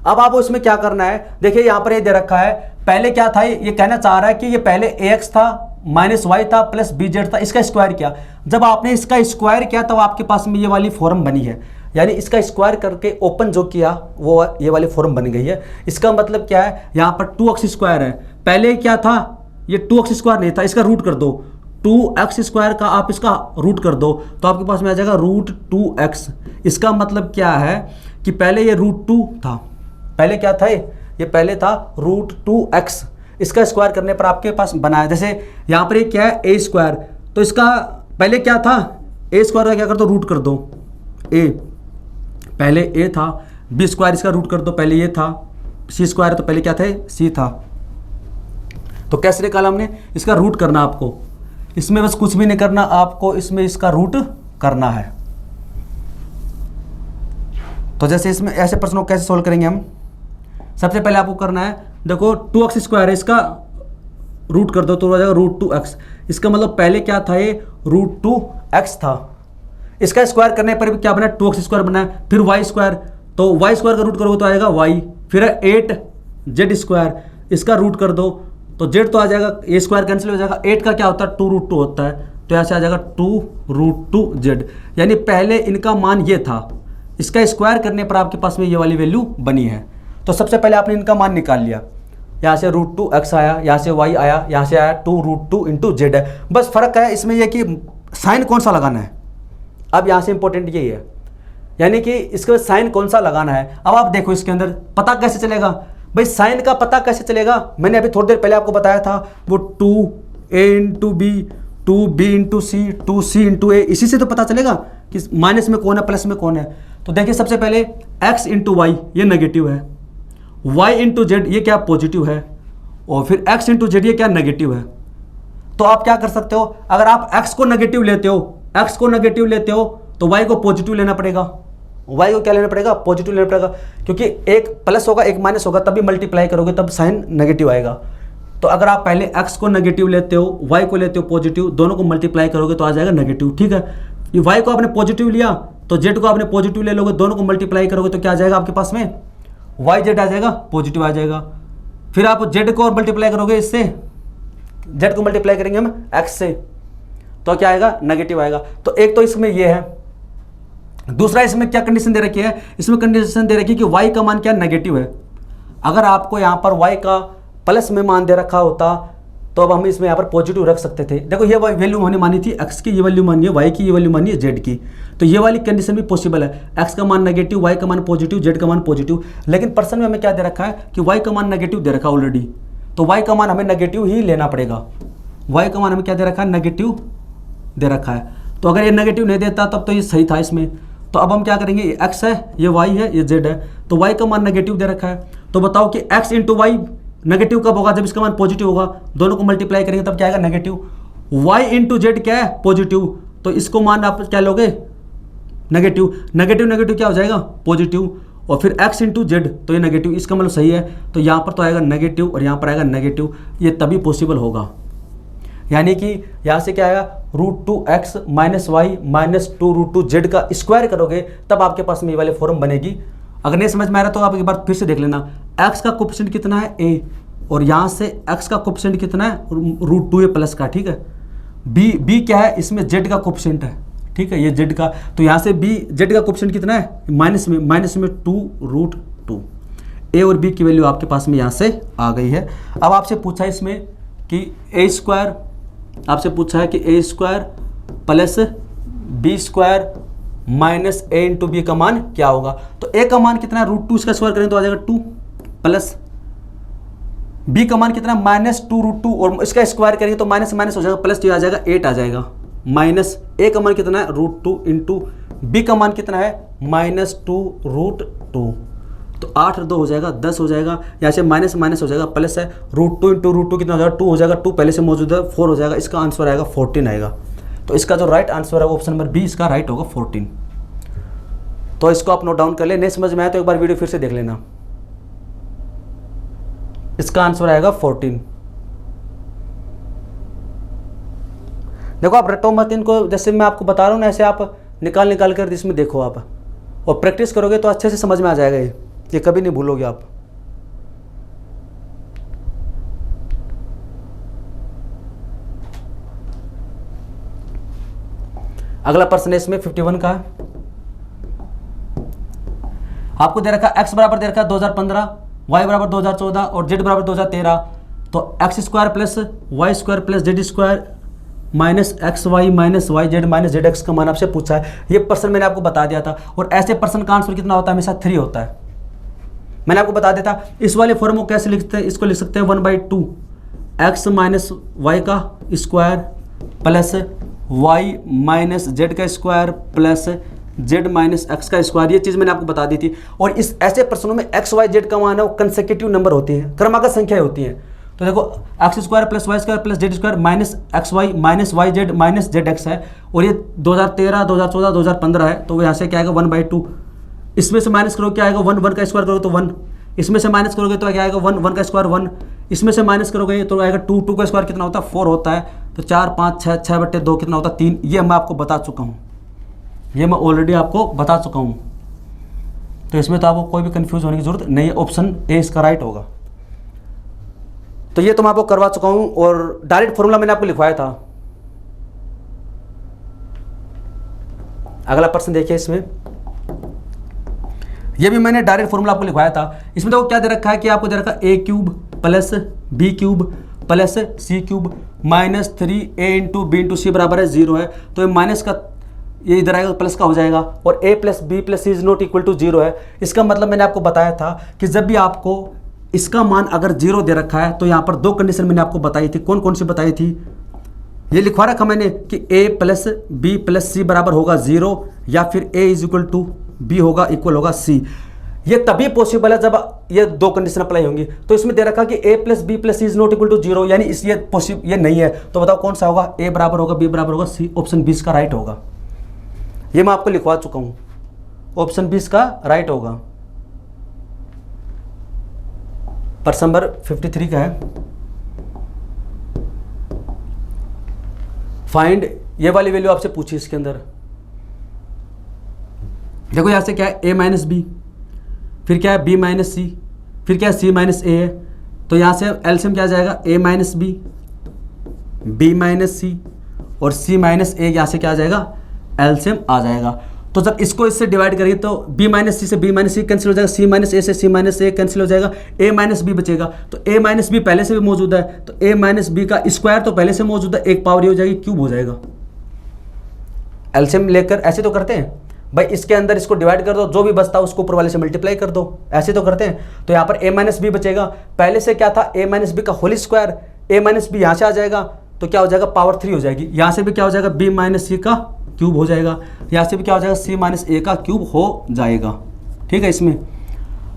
अब आपको इसमें क्या करना है, देखिए यहाँ पर ये दे रखा है, पहले क्या था, ये कहना चाह रहा है कि ये पहले ax था माइनस वाई था प्लस bz था, इसका स्क्वायर किया। जब आपने इसका स्क्वायर किया तब आपके पास में ये वाली फॉर्म बनी है, यानी इसका स्क्वायर करके ओपन जो किया वो ये वाली फॉर्म बन गई है। इसका मतलब क्या है, यहाँ पर 2x² है, पहले क्या था, ये 2x² नहीं था, इसका रूट कर दो, 2x² का आप इसका रूट कर दो तो आपके पास में आ जाएगा √2x। इसका मतलब क्या है कि पहले ये √2 था, पहले क्या था, ये पहले था √2x, इसका स्क्वायर करने पर आपके पास बना है। जैसे यहाँ पर ये क्या है a², तो इसका पहले क्या था, a² का क्या कर दो रूट कर दो, a पहले a था, b² इसका रूट कर दो, पहले ये था, c² तो पहले क्या था c था। तो कैसे निकाला हमने, इसका रूट करना आपको, इसमें बस कुछ भी नहीं करना आपको, इसमें इसका रूट करना है। तो जैसे इसमें ऐसे प्रश्नों को कैसे सोल्व करेंगे हम, सबसे पहले आपको करना है, देखो 2x² है, इसका रूट कर दो तो हो जाएगा √2x। इसका मतलब पहले क्या था, ये √2x था, इसका स्क्वायर करने पर भी क्या बना, 2x² बना है। फिर y², तो y² का रूट करोगे तो आएगा y, फिर 8z², इसका रूट कर दो तो z तो आ जाएगा, ये स्क्वायर कैंसिल हो जाएगा, 8 का क्या होता है 2√2 होता है, तो यहाँ से आ जाएगा 2√2z। यानी पहले इनका मान ये था, इसका स्क्वायर करने पर आपके पास में ये वाली वैल्यू बनी है। तो सबसे पहले आपने इनका मान निकाल लिया, यहाँ से √2x आया, यहाँ से y आया, यहाँ से आया 2√2 इंटू जेड है। बस फर्क है इसमें यह कि साइन कौन सा लगाना है। अब यहाँ से इंपॉर्टेंट यही है, यानी कि इसका साइन कौन सा लगाना है। अब आप देखो इसके अंदर पता कैसे चलेगा, भाई साइन का पता कैसे चलेगा, मैंने अभी थोड़ी देर पहले आपको बताया था, वो 2a into B, 2b into C, 2c into A, इसी से तो पता चलेगा कि माइनस में कौन है प्लस में कौन है। तो देखिए सबसे पहले x इंटू वाई ये नेगेटिव है, y इंटू जेड ये क्या पॉजिटिव है, और फिर x इंटू जेड ये क्या नेगेटिव है। तो आप क्या कर सकते हो, अगर आप x को नेगेटिव लेते हो, तो y को पॉजिटिव लेना पड़ेगा, y को क्या लेना पड़ेगा, पॉजिटिव लेना पड़ेगा, क्योंकि एक प्लस होगा एक माइनस होगा, तभी मल्टीप्लाई करोगे तब साइन नेगेटिव आएगा। तो अगर आप पहले x को नेगेटिव लेते हो, y को लेते हो पॉजिटिव, दोनों को मल्टीप्लाई करोगे तो आ जाएगा नेगेटिव, ठीक है। ये y को आपने पॉजिटिव लिया तो z को आपने पॉजिटिव ले लोगे, दोनों को मल्टीप्लाई करोगे तो क्या आ जाएगा आपके पास में, yz आ जाएगा, पॉजिटिव आ जाएगा। फिर आप z को और मल्टीप्लाई करोगे, इससे z को मल्टीप्लाई करेंगे हम x से, तो क्या आएगा, नेगेटिव आएगा। तो एक तो इसमें ये है। दूसरा इसमें क्या कंडीशन दे रखी है, इसमें कंडीशन दे रखी है कि y का मान क्या नेगेटिव है। अगर आपको यहाँ पर y का प्लस में मान दे रखा होता तो अब हम इसमें यहाँ पर पॉजिटिव रख सकते थे। देखो ये वैल्यू हमने मानी थी x की, ये वैल्यू मानी है y की, ये वैल्यू मानी है z की, तो ये वाली कंडीशन भी पॉसिबल है। x का मान नेगेटिव, y का मान पॉजिटिव, z का मान पॉजिटिव। लेकिन प्रश्न में हमें क्या दे रखा है कि y का मान नेगेटिव दे रखा है ऑलरेडी, तो y का मान हमें नेगेटिव ही लेना पड़ेगा। y का मान हमें क्या दे रखा है, नेगेटिव दे रखा है। तो अगर ये नेगेटिव नहीं देता तब तो ये सही था इसमें। तो अब हम क्या करेंगे, ये x है, ये y है, ये z है, तो y का मान नेगेटिव दे रखा है। तो बताओ कि x इंटू वाई नेगेटिव कब होगा, जब इसका मान पॉजिटिव होगा। दोनों को मल्टीप्लाई करेंगे तब क्या आएगा, नेगेटिव। y इंटू जेड क्या है, पॉजिटिव, तो इसको मान आप क्या लोगे, नेगेटिव। नेगेटिव नेगेटिव क्या हो जाएगा, पॉजिटिव। और फिर x इंटू जेड, तो ये नेगेटिव, इसका मतलब सही है। तो यहाँ पर तो आएगा नेगेटिव और यहाँ पर आएगा नेगेटिव, ये तभी पॉसिबल होगा। यानी कि यहाँ से क्या आएगा, √2x minus Y minus 2√2z का स्क्वायर करोगे तब आपके पास में ये वाली फॉर्म बनेगी। अगर नहीं समझ में आ रहा तो आप एक बार फिर से देख लेना। x का कोफिशिएंट कितना है, a, और यहाँ से x का कोफिशिएंट कितना है, √2a प्लस का, ठीक है। b क्या है, इसमें z का कोफिशिएंट है, ठीक है, ये z का, तो यहाँ से z का कोफिशिएंट कितना है, माइनस में 2√2। a और b की वैल्यू आपके पास में यहाँ से आ गई है। अब आपसे पूछा इसमें कि a² आपसे पूछा है कि a² plus b² minus a into B का मान क्या होगा। तो a का मान कितना है, √2, इसका स्क्वायर करें तो आ जाएगा 2, प्लस b का मान कितना है, माइनस 2√2, और इसका स्क्वायर करेंगे तो माइनस माइनस हो जाएगा, प्लस तो आ जाएगा 8 आ जाएगा। माइनस a का मान कितना है, √2 इंटू b का मान कितना है, माइनस 2√2, तो 8 और 2 हो जाएगा 10 हो जाएगा। यहाँ से माइनस माइनस हो जाएगा, प्लस है, √2 इंटू √2 कितना हो जाएगा, 2 हो जाएगा, 2 पहले से मौजूद है, 4 हो जाएगा। इसका आंसर आएगा 14 आएगा। तो इसका जो राइट आंसर है ऑप्शन नंबर बी, इसका राइट होगा 14। तो इसको आप नोट डाउन कर ले। नहीं समझ में आया तो एक बार वीडियो फिर से देख लेना। इसका आंसर आएगा 14। देखो आप रटो मत इनको, जैसे मैं आपको बता रहा हूँ ना, ऐसे आप निकाल कर इसमें देखो आप, और प्रैक्टिस करोगे तो अच्छे से समझ में आ जाएगा। ये कभी नहीं भूलोगे आप। अगला प्रश्न है इसमें 51 का है। आपको दे रखा x बराबर दे रखा 2015, y बराबर 2014 और z बराबर 2013। तो x² plus y² plus z² minus XY minus YZ minus ZX का मान आपसे पूछा है। ये प्रश्न मैंने आपको बता दिया था, और ऐसे प्रश्न का आंसर कितना होता है, हमेशा 3 होता है। मैंने आपको बता देता। इस वाले फॉर्म को कैसे लिखते हैं, इसको लिख सकते हैं 1/2 x माइनस वाई का square plus y minus Z का square plus z minus X का स्क्वायर। ये चीज़ मैंने आपको बता दी थी। और इस ऐसे प्रश्नों में x y z का मान है वो कंसेक्यूटिव नंबर होती है, क्रमागत संख्याएं होती हैं। तो देखो x² plus y² plus z² minus XY minus YZ minus ZX है, और ये 2013 2014 2015 है। तो यहाँ से क्या आएगा 1/2, इसमें से माइनस करोगे क्या आएगा 1 का स्क्वायर करोगे तो 1, इसमें से माइनस करोगे तो क्या आएगा 1 का स्क्वायर 1, इसमें से माइनस करोगे तो आएगा 2 का स्क्वायर कितना होता है 4 होता है। तो 4 5 6 6/2 कितना होता है 3। ये मैं आपको बता चुका हूँ, ये मैं ऑलरेडी आपको बता चुका हूँ। तो इसमें तो आपको कोई भी कंफ्यूज होने की जरूरत नहीं है, ऑप्शन ए इसका राइट होगा। तो ये तो मैं आपको करवा चुका हूँ, और डायरेक्ट फॉर्मूला मैंने आपको लिखवाया था। अगला प्रश्न देखिए, इसमें ये भी मैंने डायरेक्ट फॉर्मूला आपको लिखवाया था। इसमें देखो क्या दे रखा है कि आपको दे रखा है a³ plus b³ plus c³ minus 3a into B into C बराबर है 0 है। तो ये माइनस का ये इधर आएगा प्लस का हो जाएगा, और a plus B plus C is not equal to 0 है। इसका मतलब मैंने आपको बताया था कि जब भी आपको इसका मान अगर 0 दे रखा है तो यहाँ पर 2 कंडीशन मैंने आपको बताई थी। कौन कौन सी बताई थी, ये लिखवा रखा मैंने कि a plus B plus C बराबर होगा 0, या फिर a is equal to b होगा इक्वल होगा c। ये तभी पॉसिबल है जब ये 2 कंडीशन अप्लाई होंगी। तो इसमें दे रखा कि a plus B plus C is not equal to 0, यानी इस ये नहीं है। तो बताओ कौन सा होगा, a बराबर होगा b बराबर होगा c। ऑप्शन 20 का राइट होगा। ये मैं आपको लिखवा चुका हूँ, ऑप्शन 20 का राइट होगा। प्रश्न नंबर 53 का है, फाइंड, ये वाली वैल्यू आपसे पूछी इसके अंदर। देखो यहां से क्या है a माइनस बी, फिर क्या है b माइनस सी, फिर क्या है c माइनस ए है। तो यहां से एलसीएम क्या आ जाएगा a minus B, b minus C और c माइनस ए यहाँ से क्या आ जाएगा, एलसीएम आ जाएगा। तो जब इसको इससे डिवाइड करेंगे तो b माइनस सी से b माइनस सी कैंसिल हो जाएगा, c माइनस ए से c माइनस ए कैंसिल हो जाएगा, a माइनस बी बचेगा। तो a माइनस बी पहले से भी मौजूद है, तो a माइनस बी का स्क्वायर तो पहले से मौजूद है, एक पावर ये हो जाएगी, क्यूब हो जाएगा। एलसीएम लेकर ऐसे तो करते हैं भाई, इसके अंदर इसको डिवाइड कर दो, जो भी बचता है उसको ऊपर वाले से मल्टीप्लाई कर दो, ऐसे तो करते हैं। तो यहाँ पर a माइनस बी बचेगा, पहले से क्या था a माइनस बी का whole square, a minus B यहाँ से आ जाएगा तो क्या हो जाएगा, पावर 3 हो जाएगी। यहाँ से भी क्या हो जाएगा, b माइनस सी का क्यूब हो जाएगा, यहाँ से भी क्या हो जाएगा, c माइनस ए का क्यूब हो जाएगा। ठीक है, इसमें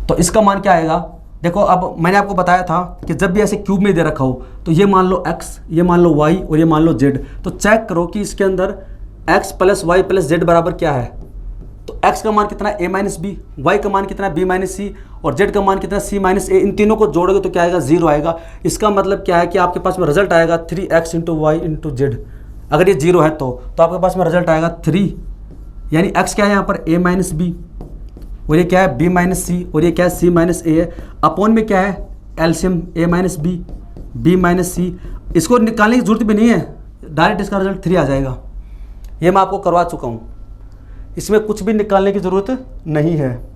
तो इसका मान क्या आएगा, देखो अब मैंने आपको बताया था कि जब भी ऐसे क्यूब में दे रखा हो तो ये मान लो x, ये मान लो y और ये मान लो z, तो चेक करो कि इसके अंदर x plus Y plus Z बराबर क्या है। तो x का मान कितना है, a माइनस बी, वाई का मान कितना है, b माइनस सी, और z का मान कितना है, c माइनस ए। इन तीनों को जोड़ोगे तो क्या आएगा, 0 आएगा। इसका मतलब क्या है कि आपके पास में रिजल्ट आएगा 3x into Y into Z. अगर ये 0 है तो आपके पास में रिजल्ट आएगा 3, यानी x क्या है यहाँ पर, a माइनस बी, और ये क्या है, b माइनस सी, और ये क्या है, c माइनस ए है। अपॉन में क्या है, LCM a minus B, b minus C. इसको निकालने की जरूरत भी नहीं है, डायरेक्ट इसका रिजल्ट 3 आ जाएगा। ये मैं आपको करवा चुका हूँ, इसमें कुछ भी निकालने की जरूरत नहीं है।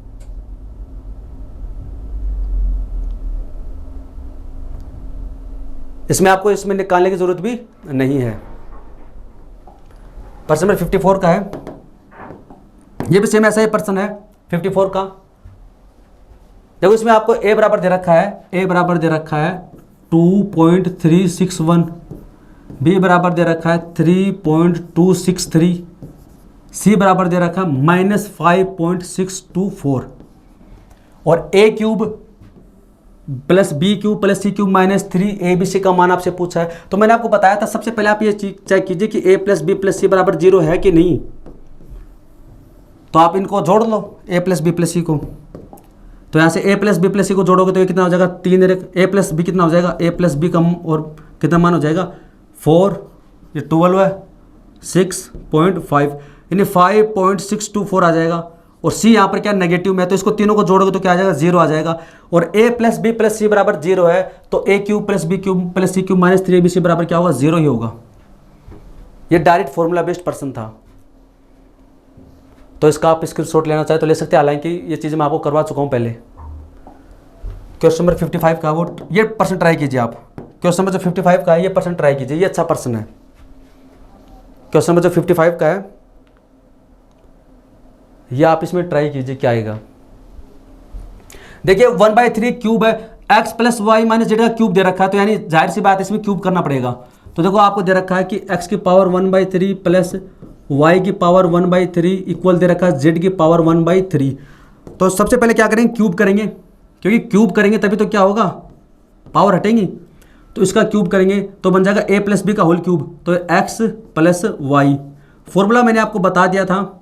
इसमें आपको इसमें निकालने की जरूरत भी नहीं है। प्रश्न नंबर 54 का है, ये भी सेम ऐसा ही प्रश्न है 54 का। देखो इसमें आपको a बराबर दे रखा है, a बराबर दे रखा है 2.361, b बराबर दे रखा है 3.263, c बराबर दे रखा है -5.624, और a cube plus B cube plus C cube minus 3abc का मान आपसे पूछा है। तो मैंने आपको बताया था, सबसे पहले आप ये चेक कीजिए कि a plus B plus C बराबर 0 है कि नहीं। तो आप इनको जोड़ लो, a प्लस बी प्लस सी को। तो यहाँ से a प्लस बी प्लस सी को जोड़ोगे तो ये कितना हो जाएगा, 3, a प्लस बी कितना हो जाएगा, a प्लस बी का और कितना मान हो जाएगा 4, ये 12 है 6.5, यानी 5.624 आ जाएगा। और c यहाँ पर क्या नेगेटिव में है, तो इसको तीनों को जोड़ोगे तो क्या आ जाएगा, 0 आ जाएगा। और a plus B plus C बराबर 0 है, तो a cube plus B cube plus C cube minus 3abc बराबर क्या होगा, 0 ही होगा। ये डायरेक्ट फॉर्मूला बेस्ड प्रश्न था, तो इसका आप स्क्रीनशॉट लेना चाहे तो ले सकते हैं, हालांकि ये चीज़ मैं आपको करवा चुका हूँ पहले। क्वेश्चन नंबर 55 का वो ये प्रश्न ट्राई कीजिए आप। क्वेश्चन नंबर जो 55 का है ये प्रश्न ट्राई कीजिए, ये अच्छा प्रश्न है। क्वेश्चन नंबर जो 55 का है ये आप इसमें ट्राई कीजिए क्या आएगा। देखिए 1/3 क्यूब है, x plus Y minus Z का क्यूब दे रखा है, तो यानी जाहिर सी बात है इसमें क्यूब करना पड़ेगा। तो देखो आपको दे रखा है कि x की पावर 1/3 प्लस y की पावर 1/3 इक्वल दे रखा है z की पावर 1/3। तो सबसे पहले क्या करेंगे, क्यूब करेंगे, क्योंकि क्यूब करेंगे तभी तो क्या होगा, पावर हटेंगी। तो इसका क्यूब करेंगे तो बन जाएगा a प्लस बी का होल क्यूब, तो x प्लस वाई। फॉर्मूला मैंने आपको बता दिया था।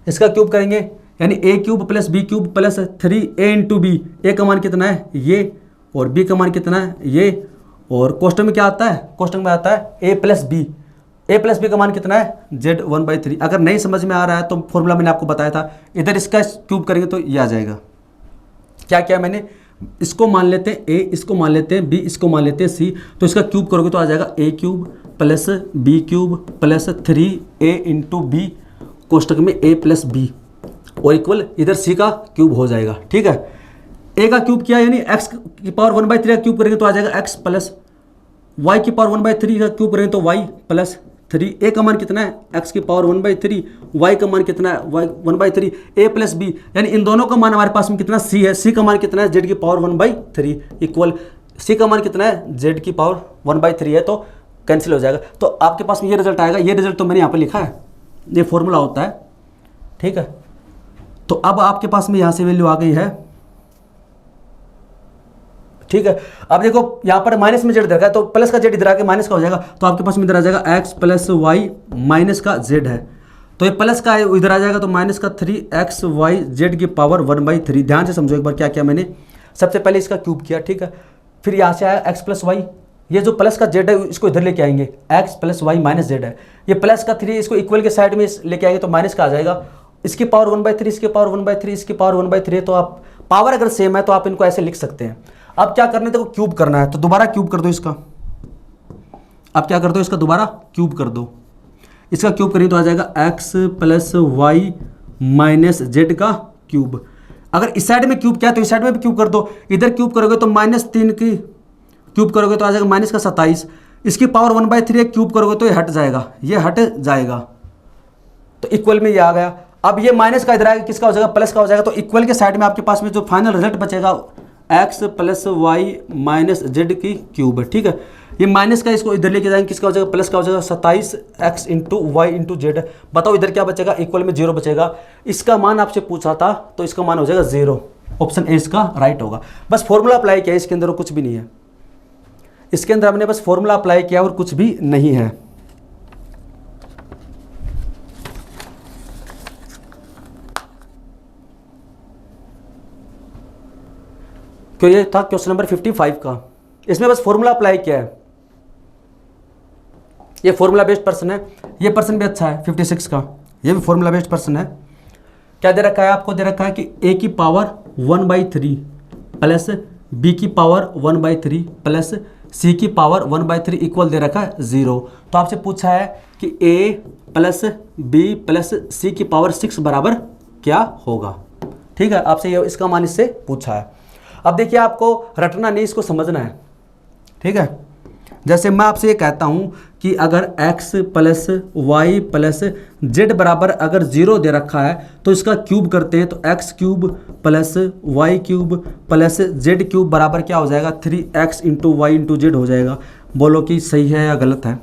इसका क्यूब करेंगे यानी a cube plus B cube plus 3a into B. A का मान कितना है ये, और b का मान कितना है ये, और क्वेश्चन में क्या आता है, क्वेश्चन में आता है a plus B. a plus B का मान कितना है, z 1/3। अगर नहीं समझ में आ रहा है तो फॉर्मूला मैंने आपको बताया था, इधर इसका क्यूब करेंगे तो ये आ जाएगा। क्या क्या मैंने, इसको मान लेते हैं a, इसको मान लेते हैं b, इसको मान लेते हैं c। तो इसका क्यूब करोगे तो आ जाएगा a cube plus B cube plus 3a into B कोष्टक में a प्लस बी, और इक्वल इधर c का क्यूब हो जाएगा। ठीक है, a का क्यूब किया यानी x की पावर 1/3 का क्यूब करेंगे तो आ जाएगा x प्लस y की पावर 1/3 का क्यूब करेंगे तो y प्लस 3। a का मान कितना है, x की पावर 1/3, y का मान कितना है, y 1/3, a प्लस b, यानी इन दोनों का मान हमारे पास में कितना c है, c का मान कितना है, z की पावर 1/3 इक्वल c का मान कितना है, z की पावर 1/3 है, तो कैंसिल हो जाएगा। तो आपके पास में ये रिजल्ट आएगा। ये रिजल्ट तो मैंने यहाँ पर लिखा है, ये फॉर्मूला होता है। ठीक है, तो अब आपके पास में यहाँ से वैल्यू आ गई है। ठीक है, अब देखो यहाँ पर माइनस में जेड रखा है, तो प्लस का जेड इधर आके माइनस का हो जाएगा, तो आपके पास में इधर आ जाएगा x प्लस वाई माइनस का जेड है, तो ये प्लस का है इधर आ जाएगा, तो माइनस का 3xy जेड की पावर 1/3। ध्यान से समझो एक बार क्या क्या मैंने सबसे पहले इसका क्यूब किया। ठीक है, फिर यहाँ से आया x प्लस वाई, ये जो प्लस का जेड है इसको इधर लेके आएंगे, x plus Y minus Z है, ये प्लस का 3 इसको इक्वल के साइड में लेके आएंगे तो माइनस का आ जाएगा। इसकी पावर 1/3, इसकी पावर 1/3, इसकी पावर 1/3, तो आप पावर अगर सेम है तो आप इनको ऐसे लिख सकते हैं। अब क्या करना है, देखो क्यूब करना है, तो दोबारा क्यूब कर दो इसका। अब क्या कर दो, इसका दोबारा क्यूब कर दो। इसका क्यूब करेंगे तो आ जाएगा x plus Y minus Z का क्यूब। अगर इस साइड में क्यूब क्या है तो इस साइड में भी क्यूब कर दो। इधर क्यूब करोगे तो -3 की क्यूब करोगे तो आ जाएगा -27। इसकी पावर 1/3 क्यूब करोगे तो ये हट जाएगा, ये हट जाएगा, तो इक्वल में ये आ गया। अब ये माइनस का इधर आएगा, किसका हो जाएगा, प्लस का हो जाएगा। तो इक्वल के साइड में आपके पास में जो फाइनल रिजल्ट बचेगा x plus Y minus Z की क्यूब, ठीक है। ये माइनस का इसको इधर लेके जाएंगे, किसका हो जाएगा, प्लस का हो जाएगा 27x into Y into Z. बताओ इधर क्या बचेगा, इक्वल में 0 बचेगा। इसका मान आपसे पूछा था तो इसका मान हो जाएगा 0। ऑप्शन ए इसका राइट होगा। बस फॉर्मूला अप्लाई किया, इसके अंदर कुछ भी नहीं है। इसके अंदर हमने बस फॉर्मूला अप्लाई किया और कुछ भी नहीं है। क्यों, ये था क्वेश्चन नंबर 55 का। इसमें बस फॉर्मूला अप्लाई किया है। ये फॉर्मूला बेस्ड पर्सन है, ये पर्सन भी अच्छा है 56 का, ये भी फॉर्मूला बेस्ड पर्सन है। क्या दे रखा है आपको, दे रखा है कि a की पावर 1/3 प्लस b की पावर 1/3 प्लस c की पावर 1/3 इक्वल दे रखा है 0। तो आपसे पूछा है कि a plus b plus c की पावर 6 बराबर क्या होगा, ठीक है। आपसे ये इसका मान इससे पूछा है। अब देखिए आपको रटना नहीं, इसको समझना है, ठीक है। जैसे मैं आपसे ये कहता हूँ कि अगर x plus Y plus Z बराबर अगर 0 दे रखा है तो इसका क्यूब करते हैं तो x cube plus Y cube plus Z cube बराबर क्या हो जाएगा, 3x into Y into Z हो जाएगा। बोलो कि सही है या गलत है।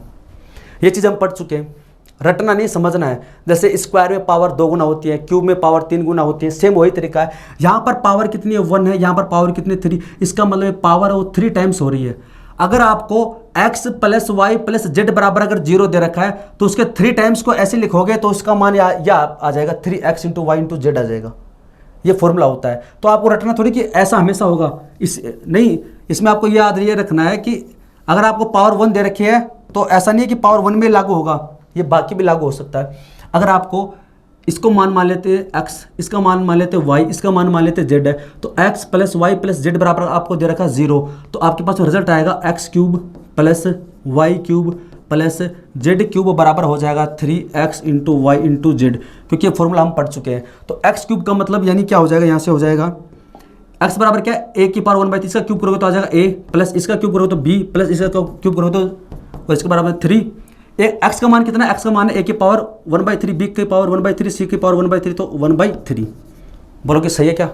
ये चीज़ हम पढ़ चुके हैं, रटना नहीं, समझना है। जैसे स्क्वायर में पावर 2 गुना होती है, क्यूब में पावर 3 गुना होती है, सेम वही तरीका है। यहाँ पर पावर कितनी है, 1 है, यहाँ पर पावर कितनी 3, इसका मतलब पावर है वो 3 टाइम्स हो रही है। अगर आपको x plus Y plus Z बराबर अगर 0 दे रखा है तो उसके 3 टाइम्स को ऐसे लिखोगे तो उसका मान या आ जाएगा 3x into Y into Z आ जाएगा। ये फॉर्मूला होता है। तो आपको रटना थोड़ी कि ऐसा हमेशा होगा, इस नहीं, इसमें आपको याद ये रखना है कि अगर आपको पावर 1 दे रखी है तो ऐसा नहीं है कि पावर 1 में लागू होगा, ये बाकी भी लागू हो सकता है। अगर आपको इसको मान लेते x, इसका मान लेते y, इसका मान लेते z है, तो x plus Y plus Z बराबर आपको दे रखा 0, तो आपके पास रिजल्ट आएगा x cube plus Y cube plus Z cube बराबर हो जाएगा 3x into Y into Z, क्योंकि ये फॉर्मूला हम पढ़ चुके हैं। तो x क्यूब का मतलब यानी क्या हो जाएगा, यहाँ से हो जाएगा x बराबर क्या है, a की पावर 1/3, इसका क्यूब करोगे तो आ जाएगा a प्लस इसका क्यूब करोगे तो b प्लस इसका क्यूब करोगे तो इसके बराबर 3। x का मान कितना है, x का मान है a की पावर 1/3, b की पावर 1/3, c की पावर 1/3, तो 1/3। बोलो कि सही है क्या,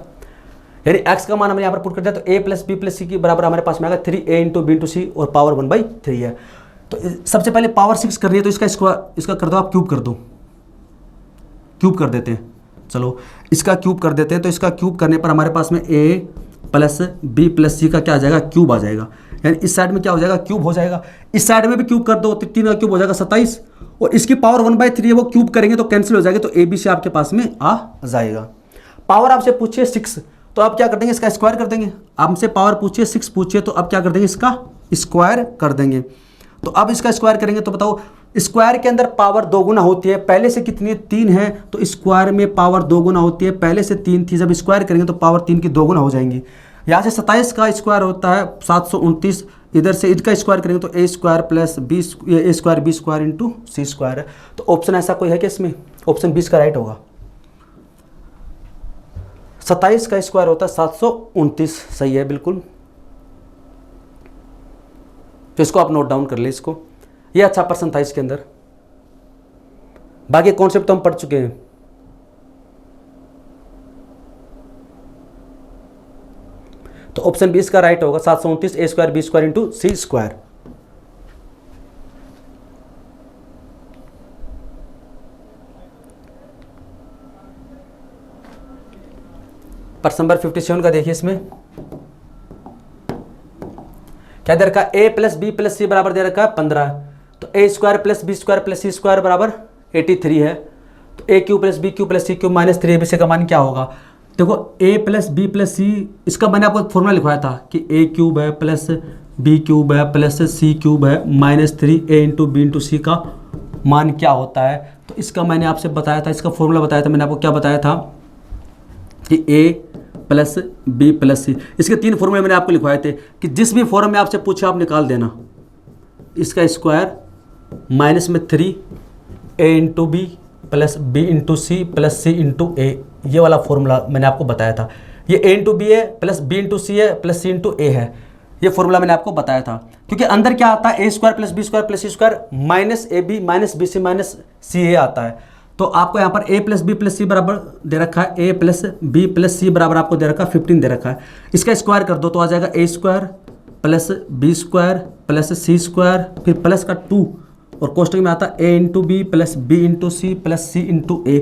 यानी x का मान हमने यहाँ पर पुट कर दिया तो a प्लस बी प्लस सी के बराबर हमारे पास में आएगा 3a इंटू बी इंटू सी और पावर 1/3 है। तो सबसे पहले पावर 6 करनी है तो इसका स्क्वायर, इसका कर दो आप, क्यूब कर दो, क्यूब कर देते हैं। चलो इसका क्यूब कर देते हैं, तो इसका क्यूब करने पर हमारे पास में a प्लस बी प्लस सी का क्या आ जाएगा, क्यूब आ जाएगा। यानी इस साइड में क्या हो जाएगा, क्यूब हो जाएगा। इस साइड में भी क्यूब कर दो तो 3 का क्यूब हो जाएगा 27, और इसकी पावर 1/3 है वो क्यूब करेंगे तो कैंसिल हो जाएगा, तो ए बी सी आपके पास में आ जाएगा। पावर आपसे पूछिए 6, तो आप क्या कर देंगे, इसका स्क्वायर कर देंगे। आपसे पावर पूछिए 6 पूछिए तो अब क्या कर देंगे, इसका स्क्वायर कर देंगे। तो अब इसका स्क्वायर करेंगे तो बताओ, स्क्वायर के अंदर पावर 2 गुना होती है, पहले से कितनी है, 3 है, तो स्क्वायर में पावर 2 गुना होती है, पहले से 3 थी, जब स्क्वायर करेंगे तो पावर 3 की 2 गुना हो जाएंगी। यहाँ से 27 का स्क्वायर होता है 729, इधर से इसका स्क्वायर करेंगे तो A square plus B square B square into C square है। तो ऑप्शन ऐसा कोई है कि इसमें ऑप्शन 20 का राइट होगा। 27 का स्क्वायर होता है 729, सही है बिल्कुल। तो इसको आप नोट डाउन कर ले, इसको, ये अच्छा पर्सन था इसके अंदर। बाकी कॉन्सेप्ट तो हम पढ़ चुके हैं। तो ऑप्शन 20 का राइट होगा 729 A square B square into C square. प्रश्न नंबर 57 का देखिए, इसमें क्या दे रखा है, A plus B plus C बराबर दे रखा है 15, तो A square plus B square plus C square बराबर 83 है। तो A cube plus B cube plus C cube minus 3 ABC का मान क्या होगा। देखो a plus B plus C, इसका मैंने आपको फॉर्मूला लिखवाया था कि a क्यूब है प्लस बी क्यूब है प्लस सी क्यूब है minus 3a into B into C का मान क्या होता है। तो इसका मैंने आपसे बताया था, इसका फॉर्मूला बताया था, मैंने आपको क्या बताया था कि a प्लस बी प्लस सी, इसके 3 फॉर्मूले मैंने आपको लिखवाए थे कि जिस भी फॉर्म में आपसे पूछे आप निकाल देना, इसका स्क्वायर माइनस में 3 A into B plus B into C plus C into A, ये वाला फॉर्मूला मैंने आपको बताया था। ये ए इंटू बी है प्लस बी इंटू सी है प्लस सी इंटू ए है, ये फॉर्मूला मैंने आपको बताया था। क्योंकि अंदर क्या आता है, A square plus B square plus C square minus A B minus B C minus C A आता है। तो आपको यहाँ पर A plus B plus C बराबर दे रखा है, A plus B plus C बराबर आपको दे रखा है 15 दे रखा है। इसका स्क्वायर कर दो तो आ जाएगा A square plus B square plus C square, फिर प्लस का 2 और कोष्टक में आता है A into B plus B into C plus C into A,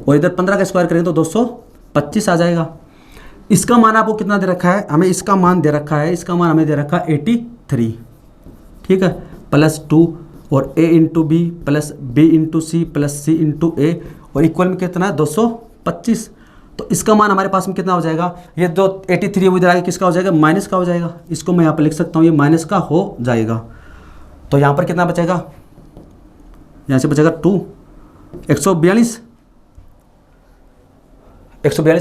और इधर 15 का स्क्वायर करेंगे तो 225 आ जाएगा। इसका मान आपको कितना दे रखा है, हमें इसका मान दे रखा है, इसका मान हमें दे रखा है 83, ठीक है, प्लस 2 और A into B plus B into C plus C into A, और इक्वल में कितना है 225। तो इसका मान हमारे पास में कितना हो जाएगा, ये 83 इधर आगे किसका हो जाएगा, माइनस का हो जाएगा। इसको मैं यहाँ पर लिख सकता हूँ, ये माइनस का हो जाएगा। तो यहाँ पर कितना बचेगा, यहाँ से बचेगा 2, 142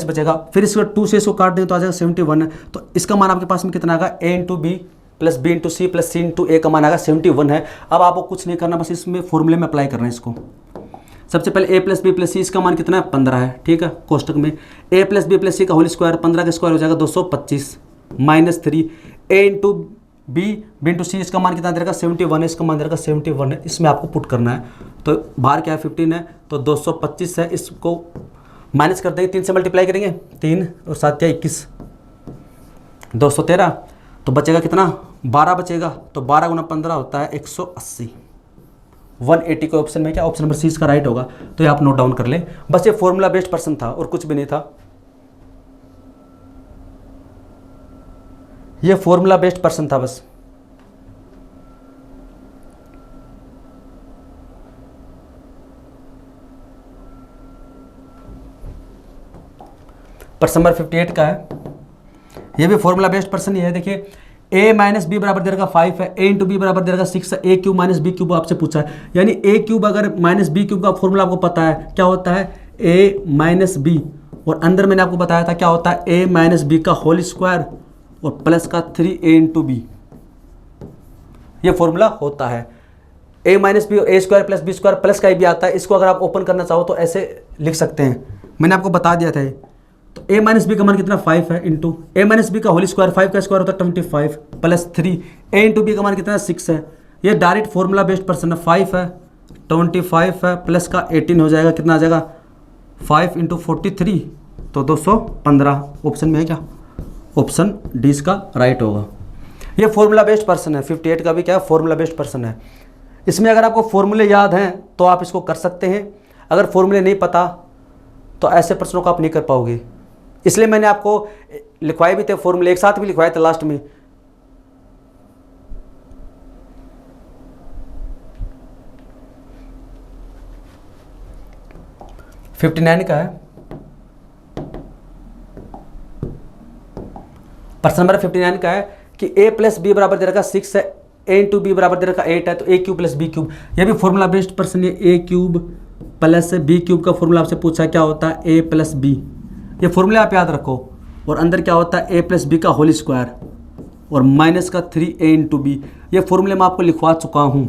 बचेगा। फिर इसको 2 से इसको काट दें तो आ जाएगा 71 है। तो इसका मान आपके पास में कितना आएगा, A into B plus B into C plus C into A का मान आएगा 71 है। अब आपको कुछ नहीं करना, बस इसमें फॉर्मूले में अप्लाई करना है इसको। सबसे पहले ए प्लस बी प्लस सी, इसका मान कितना है 15 है, ठीक है, कोष्टक में ए प्लस बी प्लस सी का होल स्क्वायर 15 का स्क्वायर हो जाएगा 225 minus 3 A into B into सी, इसका मान कितना दे रखा 71 है, इसका मान दे रखा 71 है। इसमें आपको पुट करना है, तो बाहर क्या है 15 है तो 225 है, इसको माइनस कर देंगे, 3 से मल्टीप्लाई करेंगे, 3 और 7 या 21 213, तो बचेगा कितना 12 बचेगा। तो 12 गुना 15 होता है 180। 180 के ऑप्शन में क्या, ऑप्शन नंबर सी इसका राइट होगा। तो ये आप नोट डाउन कर ले, बस ये फॉर्मूला बेस्ड पर्सन था और कुछ भी नहीं था, ये फॉर्मूला बेस्ड पर्सन था बस। प्रश्न नंबर 58 का है, ये भी फॉर्मूला बेस्ड पर्सन ही है। देखिए a माइनस बी बराबर दे रखा 5 है, a इंटू बी बराबर दे रखा 6 है, a cube minus B cube आपसे पूछा है, यानी a क्यूब अगर माइनस बी क्यूब का फॉर्मूला आपको पता है क्या होता है, a माइनस बी, और अंदर मैंने आपको बताया था क्या होता है, a माइनस बी का होल स्क्वायर और प्लस का 3a इंटू बी, ये फॉर्मूला होता है। a minus B a square plus B square plus का भी आता है, इसको अगर आप ओपन करना चाहो तो ऐसे लिख सकते हैं, मैंने आपको बता दिया था। तो a माइनस बी का मान कितना 5 है, इंटू ए माइनस बी का होल स्क्वायर 5 का स्क्वायर होता है 25 प्लस 3 a इंटू बी का मान कितना 6 है। ये डायरेक्ट फॉर्मूला बेस्ड पर्सन है, 5 है 25 है प्लस का 18 हो जाएगा, कितना आ जाएगा 5 इंटू 43 तो 215। ऑप्शन में है क्या, ऑप्शन डी इसका राइट होगा। ये फॉर्मूला बेस्ड पर्सन है, 58 का भी क्या फॉर्मूला बेस्ड पर्सन है। इसमें अगर आपको फॉर्मूले याद हैं तो आप इसको कर सकते हैं, अगर फॉर्मूले नहीं पता तो ऐसे प्रश्नों को आप नहीं कर पाओगे। इसलिए मैंने आपको लिखवाए भी थे फॉर्मूले, एक साथ भी लिखवाए थे लास्ट में। फिफ्टी 59 का है, प्रश्न नंबर 59 का है कि a प्लस बी बराबर दे रखा 6 है, a इंटू बी बराबर दे रखा 8 है, तो a cube plus B cube, यह भी फॉर्मूला बेस्ड पर्सन है। a cube plus B cube का फॉर्मूला आपसे पूछा क्या होता है, a प्लस बी, ये फॉर्मूला आप याद रखो, और अंदर क्या होता है a प्लस बी का होल स्क्वायर और माइनस का 3a इंटू बी, ये फॉर्मूले मैं आपको लिखवा चुका हूँ।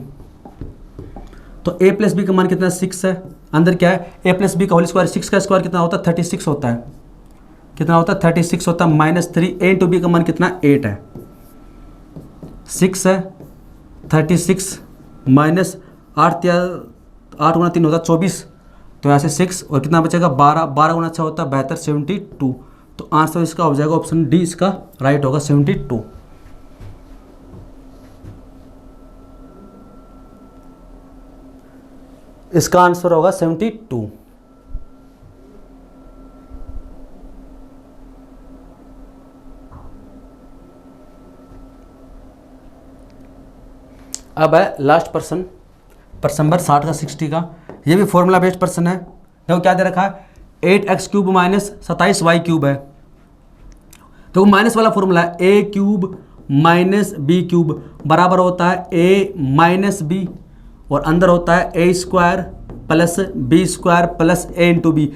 तो a प्लस बी का मान कितना 6 है, अंदर क्या है a प्लस बी का होल स्क्वायर, 6 का स्क्वायर कितना होता है 36 होता है, कितना होता है 36 होता है, माइनस 3 a इंटू बी का मान कितना 8 है, 6 है 36 माइनस 8 गुना 3 होता है 24, तो यहाँ से 6 और कितना बचेगा 12 गुना 6 होता है 72 72, तो आंसर इसका हो जाएगा ऑप्शन डी इसका राइट होगा 72। इसका आंसर होगा 72। अब है लास्ट पर्सन, पर्सन नंबर 60 का 60 का, ये भी फॉर्मूला बेस्ड पर्सन है। देखो क्या दे रखा है 8x cube minus 27y cube है, तो माइनस वाला फॉर्मूला है a cube minus B cube बराबर होता है a माइनस बी, और अंदर होता है a square plus B square plus a into B.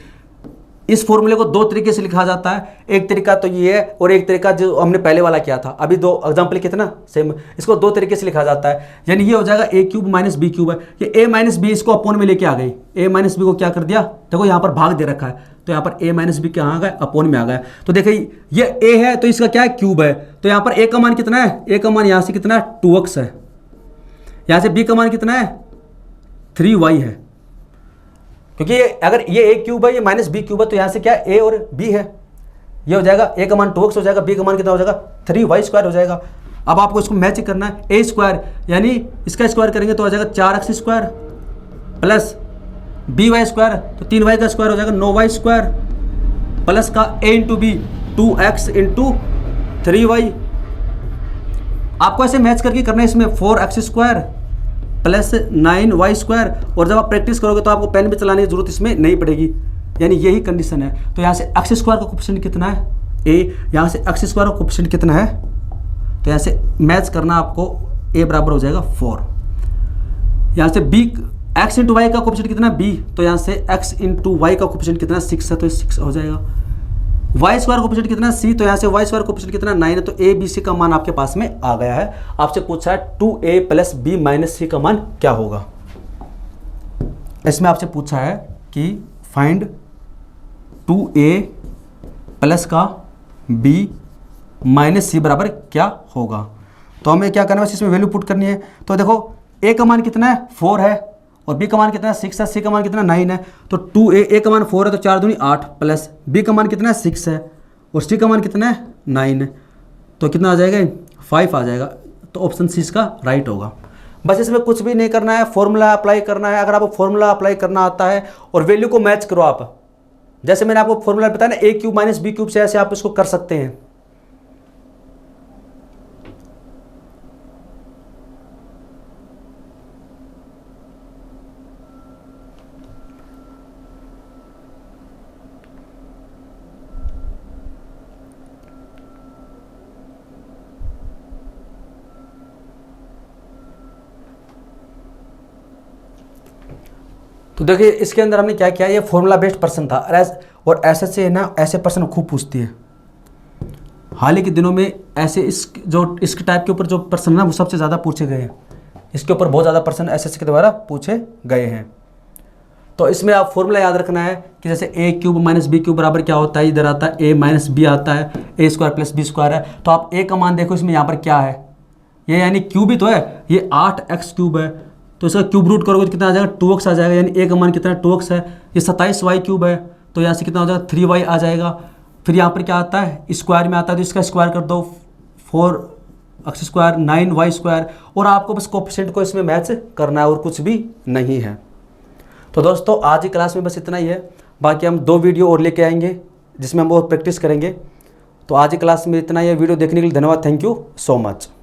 इस फॉर्मूले को दो तरीके से लिखा जाता है, एक तरीका तो ये है और एक तरीका जो हमने पहले वाला किया था। अभी दो एग्जांपल कितना सेम, इसको दो तरीके से लिखा जाता है। यानी ये हो जाएगा a cube minus B cube है, ये a माइनस बी इसको अपोन में लेके आ गई, a माइनस बी को क्या कर दिया, देखो यहाँ पर भाग दे रखा है, तो यहाँ पर a माइनस बी कहाँ गया, अपोन में आ गया। तो देखिए ये a है तो इसका क्या है, क्यूब है, तो यहाँ पर a का मान कितना है, a का मान यहाँ से कितना है 2x है, यहाँ से b का मान कितना है 3y है, क्योंकि अगर ये a क्यूब है ये माइनस बी क्यूब है, तो यहाँ से क्या a और b है, ये हो जाएगा a का मान 2x हो जाएगा, b का मान कितना हो जाएगा 3y स्क्वायर हो जाएगा। अब आपको इसको मैच करना है, a स्क्वायर यानी इसका स्क्वायर करेंगे तो हो जाएगा 4x square plus by square, तो 3y का स्क्वायर हो जाएगा 9y स्क्वायर प्लस का a into B 2x into 3y। आपको ऐसे मैच करके करना है, इसमें 4x square plus 9y square, और जब आप प्रैक्टिस करोगे तो आपको पेन भी चलाने की जरूरत इसमें नहीं पड़ेगी, यानी यही कंडीशन है। तो यहाँ से x स्क्वायर का कोएफिशिएंट कितना है a, यहाँ से x स्क्वायर का कोएफिशिएंट कितना है, तो यहाँ से मैच करना आपको a बराबर हो जाएगा 4। यहाँ से b x इंटू वाई का कोएफिशिएंट कितना है b, तो यहाँ से x इंटू वाई का कोएफिशिएंट कितना है 6 है, तो 6 हो जाएगा। y स्क्वायर कोएफिशिएंट कितना है c, तो यहाँ से y स्क्वायर कोएफिशिएंट कितना 9 है, तो a b c का मान आपके पास में आ गया है। आपसे पूछा है 2a plus b minus c का मान क्या होगा। इसमें आपसे पूछा है कि फाइंड 2a प्लस का b माइनस c बराबर क्या होगा। तो हमें क्या करना है, बस इसमें वैल्यू पुट करनी है। तो देखो a का मान कितना है 4 है और b का मान कितना है 6 है, c का मान कितना 9 है, तो 2a का मान 4 है तो 4 दूनी 8 प्लस b का मान कितना है 6 है और c का मान कितना है 9 है, तो कितना आ जाएगा 5 आ जाएगा। तो ऑप्शन सी इसका राइट होगा। बस इसमें कुछ भी नहीं करना है, फॉर्मूला अप्लाई करना है। अगर आपको फॉर्मूला अप्लाई करना आता है और वैल्यू को मैच करो आप, जैसे मैंने आपको फॉर्मूला बताया ना a cube minus B cube से, ऐसे आप इसको कर सकते हैं। तो देखिए इसके अंदर हमने क्या किया, ये फॉर्मूला बेस्ड पर्सन था और ऐसे से ना ऐसे पर्सन खूब पूछती है। हाल ही के दिनों में ऐसे इसके टाइप के ऊपर जो पर्सन ना वो सबसे ज़्यादा पूछे गए हैं, इसके ऊपर बहुत ज़्यादा पर्सन एसएससी के द्वारा पूछे गए हैं। तो इसमें आप फॉर्मूला याद रखना है कि जैसे a cube minus B cube बराबर क्या होता है, इधर आता है a माइनस बी आता है, a square plus B square है। तो आप a का मान देखो इसमें यहाँ पर क्या है, ये यानी क्यूब ही तो है, ये 8x क्यूब है, तो इसका क्यूब रूट करोगे तो कितना आ जाएगा 2x आ जाएगा, यानी a का मान कितना 2x है। ये 27y क्यूब है तो यहाँ से कितना हो जाएगा 3y आ जाएगा। फिर यहाँ पर क्या आता है स्क्वायर में आता है, तो इसका स्क्वायर कर दो 4x स्क्वायर 9y स्क्वायर, और आपको बस कोएफिशिएंट को इसमें मैच करना है और कुछ भी नहीं है। तो दोस्तों आज की क्लास में बस इतना ही है, बाकी हम 2 वीडियो और लेके आएंगे जिसमें हम और प्रैक्टिस करेंगे। तो आज की क्लास में इतना ही है। वीडियो देखने के लिए धन्यवाद, थैंक यू सो मच।